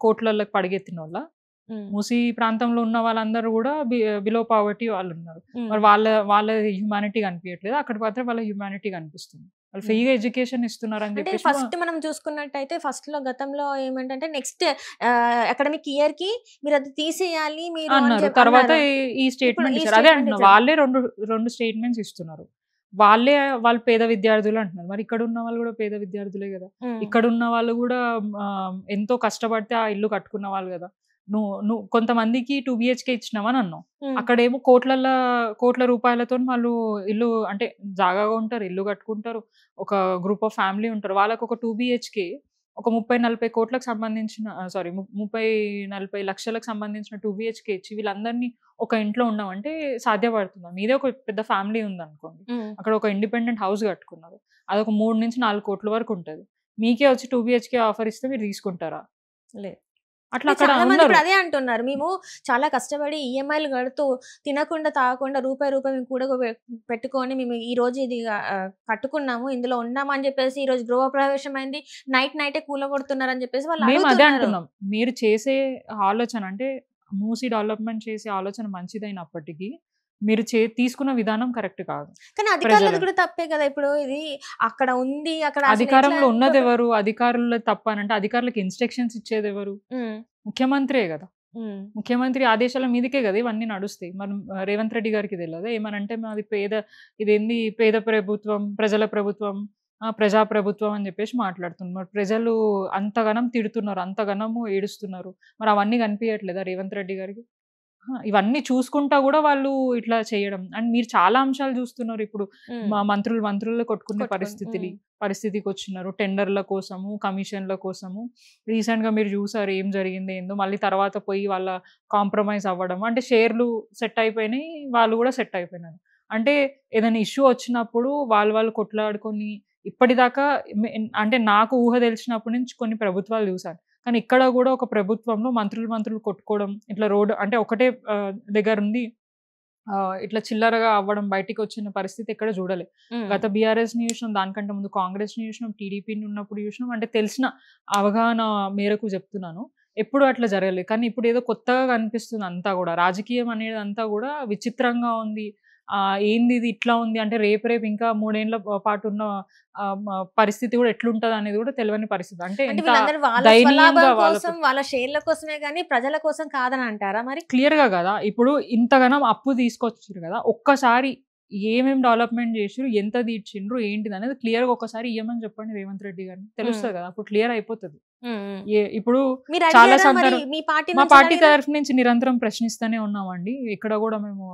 కోట్లల్లకి పడిగెత్తినోళ్ళా? హ్మ్. మూసీ ప్రాంతంలో ఉన్న వాళ్ళందరూ గూడా బిలో పావర్టీ వాళ్ళున్నారు. హ్మ్. మరి వాళ్ళ హ్యుమానిటీ కనిపియట్లేదా? అక్కడ మాత్రం వాళ్ళ హ్యుమానిటీ కనిపిస్తుంది. వాళ్ళు హ్మ్. ఫ్రీగా ఎడ్యుకేషన్ ఇస్తున్నారని అంటే జెప్పేసి ఫస్ట్ మనం చూసుకున్నట్టయితే ఫస్ట్‌లో గతంలో ఏమంటంటే నెక్స్ట్ అకాడమిక్ ఇయర్‌కి మీరది తీసేయాలి మీరు అని అన్నారు. తర్వాత అన్నారు. ఈ ఇప్పుడు స్టేట్‌మెంట్ ఈ ఇచ్చారు. అదే స్టేట్‌మెంట్ అంటున్నా. ఇచ్చారు. వాళ్ళే 2 స్టేట్‌మెంట్స్ ఇస్తున్నారు. వాళ్ళు పేద విద్యార్థులు అంటున్నారు. మరి ఇక్కడున్న వాళ్ళు గూడా పేద విద్యార్థులే గదా! హ్మ్. ఇక్కడున్న వాళ్ళు గూడా ఎంతో కష్టపడితే ఆ ఇల్లు కట్టుకున్న వాళ్ళు గదా! నువ్వు కొంతమందికి 2 బీహెచ్‌కే ఇచ్చినావని అన్నావు. హ్మ్. అక్కడేమో కోట్ల రూపాయలతోని వాళ్ళు ఇల్లు అంటే జాగా కొంటారు, ఇల్లు కట్టుకుంటారు. ఒక గ్రూప్ ఆఫ్ ఫ్యామిలీ ఉంటారు. వాళ్ళకొక 2 బీహెచ్‌కే ఒక 30, 40 కోట్లకు సంబంధించిన 30, 40 లక్షలకు సంబంధించిన 2 బీహెచ్‌కే ఇచ్చి వీళ్ళందరినీ ఒక ఇంట్లో ఉండమంటే సాధ్యపడుతుందా? మీదే ఒక పెద్ద ఫ్యామిలీ ఉందనుకోండి. హ్మ్. అక్కడ ఒక ఇండిపెండెంట్ హౌస్ కట్టుకున్నారు. అదొక 3-4 కోట్ల వరకు ఉంటది. మీకే వచ్చి 2 బీహెచ్‌కే ఆఫర్ ఇస్తే మీరు తీసుకుంటారా? లేదు. అట్లా అక్కడ చాలా మంది ఉన్నారు. ఇప్పుడు అదే అంటున్నారు. మేము చాలా కష్టపడి ఈఎంఐలు కడుతూ తినకుండా, తాగకుండా రూపాయి మేము పెట్టుకొని మేము ఈ రోజు ఇది కట్టుకున్నాము. ఇందులో ఉన్నాము అని చెప్పేసి ఈ రోజు గృహప్రవేశం అయింది. నైటే కూలగొడుతున్నారని చెప్పేసి వాళ్ళు మేము అదే అడుగుతున్నారు. అంటున్నాం. మీరు చేసే ఆలోచన అంటే మూసీ డెవలప్‌మెంట్ చేసే ఆలోచన మంచిదైనప్పటికీ మీరు తీసుకున్న విధానం కరెక్ట్ కాదు. కానీ అధికారులది ప్రజలను కూడా తప్పే కదా! ఇప్పుడు ఇది అక్కడ ఉంది. అక్కడ అసలు ఎట్లా అధికారంలో ఉన్నదెవరు? అధికారుల తప్పనంటే అధికారులకు ఇన్‌స్ట్రక్షన్స్ ఇచ్చేదెవరు? హ్మ్. ముఖ్యమంత్రే గదా! హ్మ్. ముఖ్యమంత్రి ఆదేశాల మీదకే గదా! ఇవన్నీ నడుస్తాయి. మనం రేవంత్ రెడ్డి గారికి తెలవదా? ఏమనంటే మాది పేద ప్రభుత్వం, ప్రజల ప్రభుత్వం, ప్రజా ప్రభుత్వం అని జెప్పేసి మాట్లాడుతున్నారు. మరి ప్రజలు అంతగనం తిడుతున్నారు, అంతగనము ఏడుస్తున్నారు. మరి అవన్నీ కనిపియట్లేదా రేవంత్ రెడ్డి గారికి? ఇవన్నీ చూసుకుంటా గూడా వాళ్ళు ఇట్లా చేయడం. అండ్ మీరు చాలా అంశాలు జూస్తున్నారు ఇప్పుడు. హ్మ్. మంత్రులు కొట్టుకునే కొట్టుకొని. పరిస్థితికొచ్చినారు. టెండర్‌ల కోసము, కమిషన్‌ల కోసము. రీసెంట్‌గా మీరు జూసారు ఏం జరిగిందో ఏందో. మళ్ళీ తర్వాత పోయి వాళ్ళ కాంప్రమైజ్ అవ్వడం. అంటే షేర్లు సెట్ అయిపోయినాయి. వాళ్ళు గూడా సెట్ అయిపోయినారు. అంటే ఏదైనా ఇష్యూ వచ్చినప్పుడు వాళ్ళు కొట్లాడుకొని ఇప్పటిదాకా అంటే నాకు ఊహ తెలిసినప్పటి నుంచి కొన్ని ప్రభుత్వాలు జూసాను. కానీ ఇక్కడ గూడా ఒక ప్రభుత్వంలో మంత్రులు కొట్టుకోవడం, ఇట్లా రోడ్ అంటే ఒకటే దగ్గరుండి ఇట్లా చిల్లరగా అవ్వడం, బయటికొచ్చిన పరిస్థితి ఎక్కడ జూడలే. హ్మ్. గత బీఆర్ఎస్‌ని జూసినాం, దానికంటే ముందు కాంగ్రెస్‌ని జూసినాం, టీడీపీని ఉన్నప్పుడు జూసినాం. అంటే తెలిసిన అవగాహన మేరకు జెప్తున్నాను. ఎప్పుడు అట్లా జరగలేదు. కానీ ఇప్పుడేదో కొత్తగా కనిపిస్తుంది అంతా గూడా. రాజకీయం అనేదంతా గూడా విచిత్రంగా ఉంది. ఏందిది ఇట్లా ఉంది అంటే రేపు ఇంకా 3 ఏళ్ల పాటున్న పరిస్థితి గూడా ఎట్లుంటదనేది గూడా తెలవని పరిస్థితి. అంటే అంటే ఎంత వీళ్ళందరూ వాళ్ళ స్వలాభం దయనీయంగా కోసం, వాళ్ళ షేర్ల కోసమే గాని ప్రజల కోసం కాదని అంటారా మరి? క్లియర్‌గా గదా! ఇప్పుడు ఇంతగనం అప్పు తీసుకొచ్చిర్రు గదా! ఒక్కసారి ఏమేం డెవలప్‌మెంట్ జేసిర్రు, ఎంత తీర్చిండ్రు, ఏంటిదనేది క్లియర్‌గా ఒక్కసారి ఇయ్యమని చెప్పండి రేవంత్ రెడ్డి గారిని. తెలుస్తది గదా! అప్పుడు క్లియర్ అయిపోతది. హ్మ్. హ్మ్. ఇప్పుడు మీరు చాలా అడిగారా మరి సందర్భ మీ పార్టీ మా నుంచి పార్టీ అడిగారా? తరఫు నుంచి నిరంతరం ప్రశ్నిస్తూనే ఉన్నామండి. ఎక్కడ గూడా మేము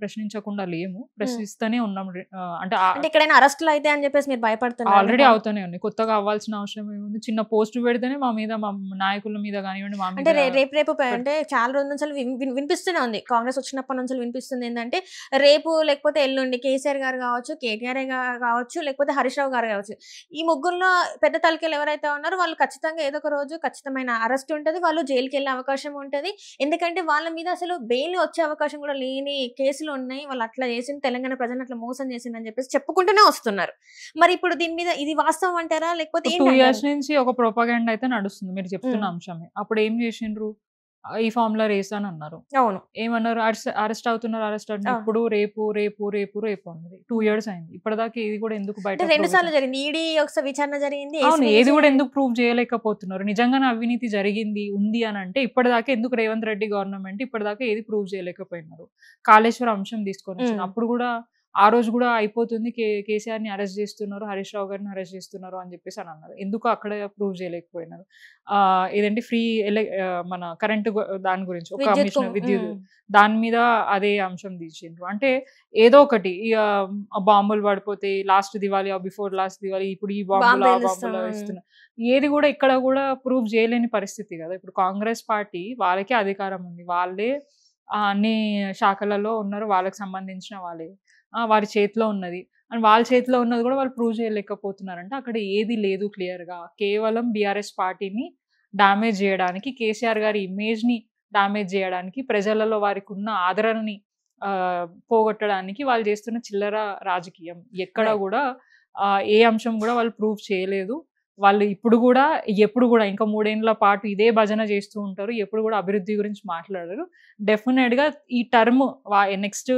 ప్రశ్నించకుండా లేము. హ్మ్. ప్రశ్నిస్తూనే ఉన్నాం. అంటే అంటే ఎక్కడైనా అరెస్ట్‌లు అయితాయి అని చెప్పేసి మీరు భయపడుతున్నారా? ఆల్రెడీ అవుతూనే ఉన్నాయి. కొత్తగా అవ్వాల్సిన అవసరం ఏముంది? చిన్న పోస్ట్ పెడితేనే మా నాయకుల మీద గానివ్వండి, మా అంటే మీద రేపు అంటే చాలా రోజుల నుంచి వినిపిస్తూనే ఉంది. కాంగ్రెస్ వచ్చినప్పటి నుంచి వినిపిస్తుంది ఏందంటే, రేపు లేకపోతే ఎల్లుండి కేసీఆర్ గారు గావచ్చు, కేటీఆర్ గావచ్చు, లేకపోతే హరీష్ రావు గారు గావచ్చు. ఈ ముగ్గురులో పెద్ద తలకాయలు ఎవరైతే ఉన్నారో వాళ్ళు ఖచ్చితంగా ఏదో ఒక రోజు ఖచ్చితమైన అరెస్ట్ ఉంటది. వాళ్ళు జైలుకెళ్ళే అవకాశం ఉంటది. ఎందుకంటే వాళ్ళ మీద అసలు బెయిల్ వచ్చే అవకాశం కూడా లేని కేసులు ఉన్నాయి. వాళ్ళు అట్లా చేసింది తెలంగాణ ప్రజలను అట్లా మోసం చేసిందని చెప్పేసి చెప్పుకుంటూనే వస్తున్నారు. మరి ఇప్పుడు దీని మీద ఇది వాస్తవం అంటారా? లేకపోతే 2 ఏంటంటారు? ఇయర్స్ నుంచి ఒక ప్రొపగండా అయితే నడుస్తుంది. మీరు చెప్తున్న హ్మ్. అంశమే. అప్పుడేం జేషిండ్రు? ఈ ఫార్ములా రేస్ అని అన్నారు. అవును. ఏమన్నారు? అరెస్ట్ అవుతున్నారు. ఆ! ఇప్పుడు రేపు అన్నది. 2 హ్మ్. ఇయర్స్ అయింది. ఇప్పటిదాకా ఇది గూడా ఎందుకు అంటే బయట 2 ప్రూవ్ సార్లు జరిగింది. ఈడీ ఒకసారి విచారణ జరిగింది. అవును. ఏది గూడా జరిగింది. ఎందుకు ప్రూవ్ చేయలేకపోతున్నారు? నిజంగానే అవినీతి జరిగింది, ఉంది అనంటే ఇప్పటిదాకా ఎందుకు రేవంత్ రెడ్డి గవర్నమెంట్ ఇప్పటిదాకా ఏది ప్రూవ్ చేయలేకపోయినారు? కాళేశ్వరం అంశం తీసుకొనొచ్చాను. హ్మ్. అప్పుడు గూడా ఆ రోజు గూడా అయిపోతుంది. కేసీఆర్‌ని అరెస్ట్ జేస్తున్నారు, హరీష్ రావు గారిని అరెస్ట్ జేస్తున్నారు అని జెప్పేసి అన్నారు. ఎందుకు అక్కడ ప్రూవ్ చేయలేకపోయినారు? ఏదంటే మన కరెంట్ దాని గురించి ఒక కమిషన్ విద్యుత్ హ్మ్. దాని మీద అదే అంశం తీసిండ్రు. అంటే ఏదో ఒకటి ఇగ బాంబులు పడిపోతాయి. Last Diwali before last Diwali ఇప్పుడు ఈ బాంబులు, ఆ బాంబేలిస్తాం. బాంబులు ఇస్తున్నారు. ఏది గూడా ఇక్కడ గూడా ప్రూవ్ చేయలేని పరిస్థితి గదా! ఇప్పుడు కాంగ్రెస్ పార్టీ వాళ్ళకే అధికారం ఉంది. వాళ్ళే అన్ని శాఖలలో ఉన్నారు. వాళ్ళకి సంబంధించిన వాళ్ళే. వారి చేతిలో ఉన్నది. అండ్ వాళ్ళ చేతిలో ఉన్నది గూడా వాళ్ళు ప్రూవ్ చేయలేకపోతున్నారంటే అక్కడ ఏది లేదు క్లియర్‌గా. కేవలం బీఆర్ఎస్ పార్టీని డామేజ్ జేయడానికి, కేసీఆర్ గారి ఇమేజ్‌ని డామేజ్ జేయడానికి, ప్రజలలో వారికున్న ఆదరణని పోగొట్టడానికి వాళ్ళు చేస్తున్న చిల్లర రాజకీయం. ఎక్కడ రైట్. గూడా ఏ అంశం గూడా వాళ్ళు ప్రూవ్ చేయలేదు. వాళ్ళు ఇప్పుడు గూడా, ఎప్పుడు గూడా ఇంకా 3 ఏండ్ల పాటు ఇదే భజన చేస్తూ ఉంటారు. ఎప్పుడు గూడా అభివృద్ధి గురించి మాట్లాడరు. డెఫినెట్‌గా ఈ టర్మ్ నెక్స్ట్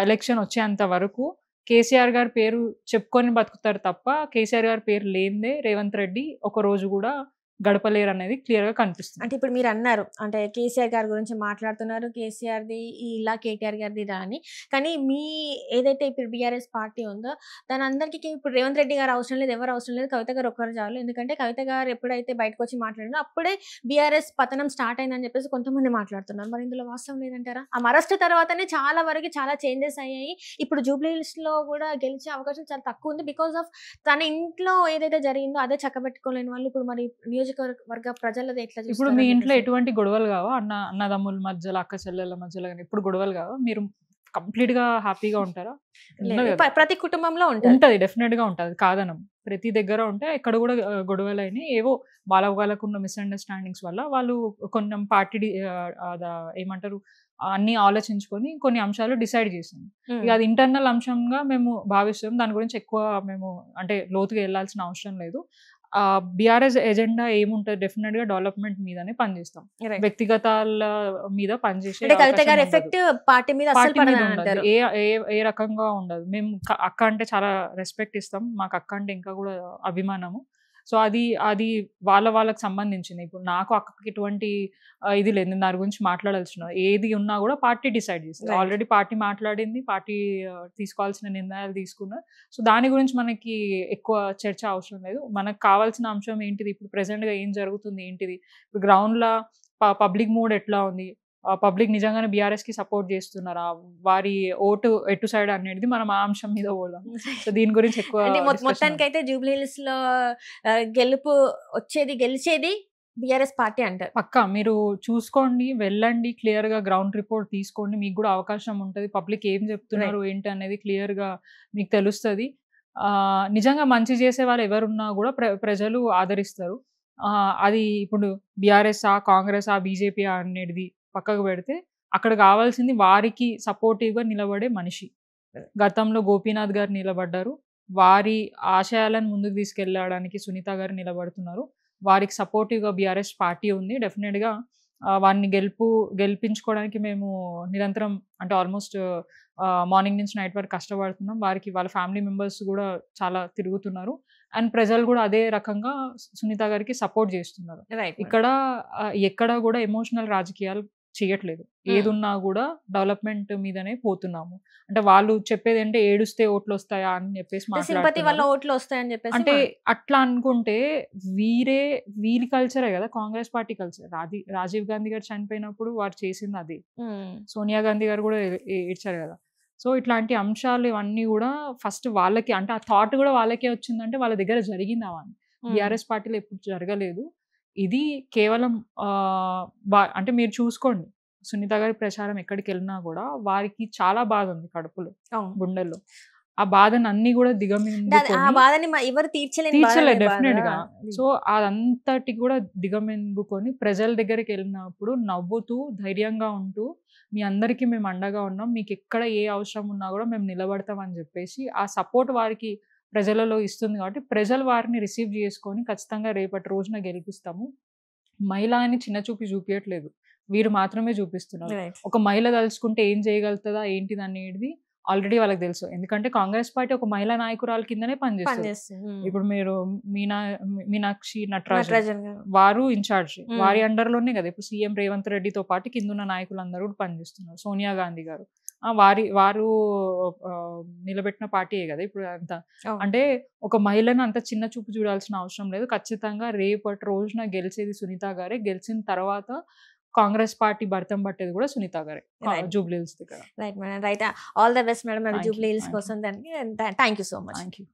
ఎలక్షన్ వచ్చేంత వరకు కేసీఆర్ గారి పేరు చెప్పుకొని బతుకుతారు తప్ప, కేసీఆర్ గారి పేరు లేనిదే రేవంత్ రెడ్డి ఒక రోజు గూడా గడపలేరనేది క్లియర్‌గా కనిపిస్తుంది. అంటే ఇప్పుడు మీరన్నారు. అంటే కేసీఆర్ గారి గురించి మాట్లాడుతున్నారు. ఇలా, కేటీఆర్ గారిది ఇలా అని. కానీ ఏదైతే ఇప్పుడు బీఆర్ఎస్ పార్టీ ఉందో దానందరికీ ఇప్పుడు రేవంత్ రెడ్డి గారు అవసరం లేదు. ఎవరు అవసరం లేదు. కవిత గారు ఒక్కరు చాలు. ఎందుకంటే కవిత గారు ఎప్పుడైతే బయటకొచ్చి మాట్లాడినో అప్పుడే బీఆర్ఎస్ పతనం స్టార్ట్ అయిందని చెప్పేసి కొంతమంది మాట్లాడుతున్నారు. మరి ఇందులో వాస్తవం లేదంటారా? ఆమె అరెస్ట్ తర్వాతనే చాలా వరకు చాలా చేంజెస్ అయ్యాయి. ఇప్పుడు జూబ్లీ హిల్స్‌లో కూడా గెలిచే అవకాశం చాలా తక్కువ ఉంది. బికాజ్ ఆఫ్ తన ఇంట్లో ఏదైతే జరిగిందో అదే చక్కబెట్టుకోలేని వాళ్ళు ఇప్పుడు మరి నియోజకవర్గ ప్రజలది ఎట్లా ఇప్పుడు మీ చూస్తారని ఇంట్లో చెప్పేసి. ఎటువంటి గొడవలు గావా? అన్నదమ్ముల మధ్యలో, అక్క చెల్లెళ్ళ మధ్యలో గాని ఎప్పుడు గొడవలు గావా? మీరు కంప్లీట్ గా హ్యాపీగా ఉంటారా? ఉండదు కదా. ప్రతి కుటుంబంలో ఉంటుంది. ఉంటది, డెఫినెట్ గా ఉంటది, కాదనం. ప్రతి దగ్గర ఉంటే ఎక్కడ కూడా గొడవలు అయినాయి. ఏవో వాళ్ళకున్న మిస్అండర్స్టాండింగ్స్ వల్ల వాళ్ళు కొన్ని పార్టీ ఏమంటారు అన్ని ఆలోచించుకొని కొన్ని అంశాలు డిసైడ్ చేసాం. ఇక అది ఇంటర్నల్ అంశంగా మేము భావిస్తాం. దాని గురించి ఎక్కువ మేము అంటే లోతుగా వెళ్ళాల్సిన అవసరం లేదు. బీఆర్ఎస్ ఎజెండా ఏముంటది, డెఫినెట్ గా డెవలప్మెంట్ మీదనే పనిచేస్తాం. వ్యక్తిగతాల మీద పనిచేసే కవిత గారి ఎఫెక్ట్ పార్టీ మీద అసలు పార్టీ మీద పడదని ఉండదు. అంటారు. ఏ రకంగా ఉండదు. మేము అక్క అంటే చాలా రెస్పెక్ట్ ఇస్తాం. మాకు అక్క అంటే ఇంకా కూడా అభిమానము. సో అది వాళ్ళకి సంబంధించింది. ఇప్పుడు నాకు అక్కకి ఎటువంటి ఇది లేదు. నేను దాని గురించి మాట్లాడాల్సిన ఏది ఉన్నా కూడా పార్టీ డిసైడ్ చేస్తుంది. Right. ఆల్రెడీ పార్టీ మాట్లాడింది, పార్టీ తీసుకోవాల్సిన నిర్ణయాలు తీసుకున్నారు. సో దాని గురించి మనకి ఎక్కువ చర్చ అవసరం లేదు. మనకు కావాల్సిన అంశం ఏంటిది, ఇప్పుడు ప్రెసెంట్ గా ఏం జరుగుతుంది ఏంటిది, ఇప్పుడు గ్రౌండ్ లా పబ్లిక్ మూడ్ ఎట్లా ఉంది, పబ్లిక్ నిజంగానే బీఆర్ఎస్ కి సపోర్ట్ చేస్తున్నారా, వారి ఓటు ఎటు సైడ్ అనేది మనం ఆ అంశం మీద పోదాం. సో దీని గురించి ఎక్కువ అంటే discussion మొత్తానికి అయితే జూబ్లీ హిల్స్ లో గెలిచేది బిఆర్ఎస్ పార్టీ అంటారు. పక్కా మీరు చూసుకోండి, వెళ్ళండి, క్లియర్ గా గ్రౌండ్ రిపోర్ట్ తీసుకోండి. మీకు కూడా అవకాశం ఉంటుంది. పబ్లిక్ ఏం చెప్తున్నారు ఏంటి అనేది క్లియర్ గా మీకు తెలుస్తుంది. నిజంగా మంచి చేసే వాళ్ళు ఎవరున్నా కూడా ప్రజలు ఆదరిస్తారు. అది ఇప్పుడు బీఆర్ఎస్ కాంగ్రెస్ బీజేపీ అనేది పక్కకు పెడితే అక్కడ కావాల్సింది వారికి సపోర్టివ్ గా నిలబడే మనిషి. గతంలో గోపీనాథ్ గారు నిలబడ్డారు. వారి ఆశయాలను ముందుకు తీసుకెళ్ళడానికి సునీత గారు నిలబడుతున్నారు. వారికి సపోర్టివ్ గా బీఆర్ఎస్ పార్టీ ఉంది. డెఫినెట్ గా వారిని గెలిపించుకోవడానికి మేము నిరంతరం అంటే ఆల్మోస్ట్ మార్నింగ్ నుంచి నైట్ వరకు కష్టపడుతున్నాం. వారికి వాళ్ళ ఫ్యామిలీ మెంబర్స్ కూడా చాలా తిరుగుతున్నారు. అండ్ ప్రజలు కూడా అదే రకంగా సునీత గారికి సపోర్ట్ చేస్తున్నారు. ఇక్కడ ఎక్కడ కూడా ఎమోషనల్ రాజకీయాలు చేయట్లేదు. ఏదున్నా కూడా డెవలప్మెంట్ మీదనే పోతున్నాము. అంటే వాళ్ళు చెప్పేది అంటే ఏడుస్తే ఓట్లు వస్తాయా అని చెప్పేసి సింపతి వల్ల ఓట్లు వస్తాయని చెప్పేసి అంటే అట్లా అనుకుంటే వీరి కల్చరే కదా కాంగ్రెస్ పార్టీ కల్చర్. రాజీవ్ గాంధీ గారు చనిపోయినప్పుడు వారు చేసింది అది. సోనియా గాంధీ గారు కూడా ఏడ్చారు కదా. సో ఇట్లాంటి అంశాలు ఇవన్నీ కూడా ఫస్ట్ వాళ్ళకి అంటే ఆ థాట్ కూడా వాళ్ళకే వచ్చిందంటే వాళ్ళ దగ్గర జరిగింది అవన్నీ. బీఆర్ఎస్ పార్టీలో ఎప్పుడు జరగలేదు. ఇది కేవలం అంటే మీరు చూసుకోండి, సునీత గారి ప్రచారం ఎక్కడికి వెళ్ళినా కూడా వారికి చాలా బాధ ఉంది కడుపులో, గుండెల్లో. ఆ బాధను అన్ని కూడా తీర్చలేదు డెఫినెట్ గా. సో అదంతటి కూడా దిగమింగుకొని ప్రజల దగ్గరికి వెళ్ళినప్పుడు నవ్వుతూ ధైర్యంగా ఉంటూ మీ అందరికీ మేము అండగా ఉన్నాం, మీకు ఎక్కడ ఏ అవసరం ఉన్నా కూడా మేము నిలబడతాం అని చెప్పేసి ఆ సపోర్ట్ వారికి ప్రజలలో ఇస్తుంది. కాబట్టి ప్రజలు వారిని రిసీవ్ చేసుకొని ఖచ్చితంగా రేపటి రోజున గెలిపిస్తాము. మహిళ అని చిన్న చూపించట్లేదు, వీరు మాత్రమే చూపిస్తున్నారు. ఒక మహిళ తలుచుకుంటే ఏం చేయగలుగుతుందా ఏంటిది అనేది ఆల్రెడీ వాళ్ళకి తెలుసు. ఎందుకంటే కాంగ్రెస్ పార్టీ ఒక మహిళా నాయకురాల కిందనే పనిచేస్తుంది. ఇప్పుడు మీరు మీనాక్షి నటరాజన్ వారు ఇన్ఛార్జ్, వారి అండర్ లోనే కదా ఇప్పుడు సీఎం రేవంత్ రెడ్డితో పాటు కింద ఉన్న నాయకులందరూ కూడా పనిచేస్తున్నారు. సోనియా గాంధీ గారు వారు నిలబెట్టిన పార్టీయే కదా ఇప్పుడు అంతా. అంటే ఒక మహిళను అంత చిన్న చూపు చూడాల్సిన అవసరం లేదు. ఖచ్చితంగా రేపటి రోజున గెలిచేది సునీత గారే. గెలిచిన తర్వాత కాంగ్రెస్ పార్టీ భర్తం పట్టేది కూడా సునీత గారే జూబ్లీ హిల్స్ దగ్గర. Right madam, right. All the best madam Jubilee hills కోసం. దానికి thank you so much. Thank you.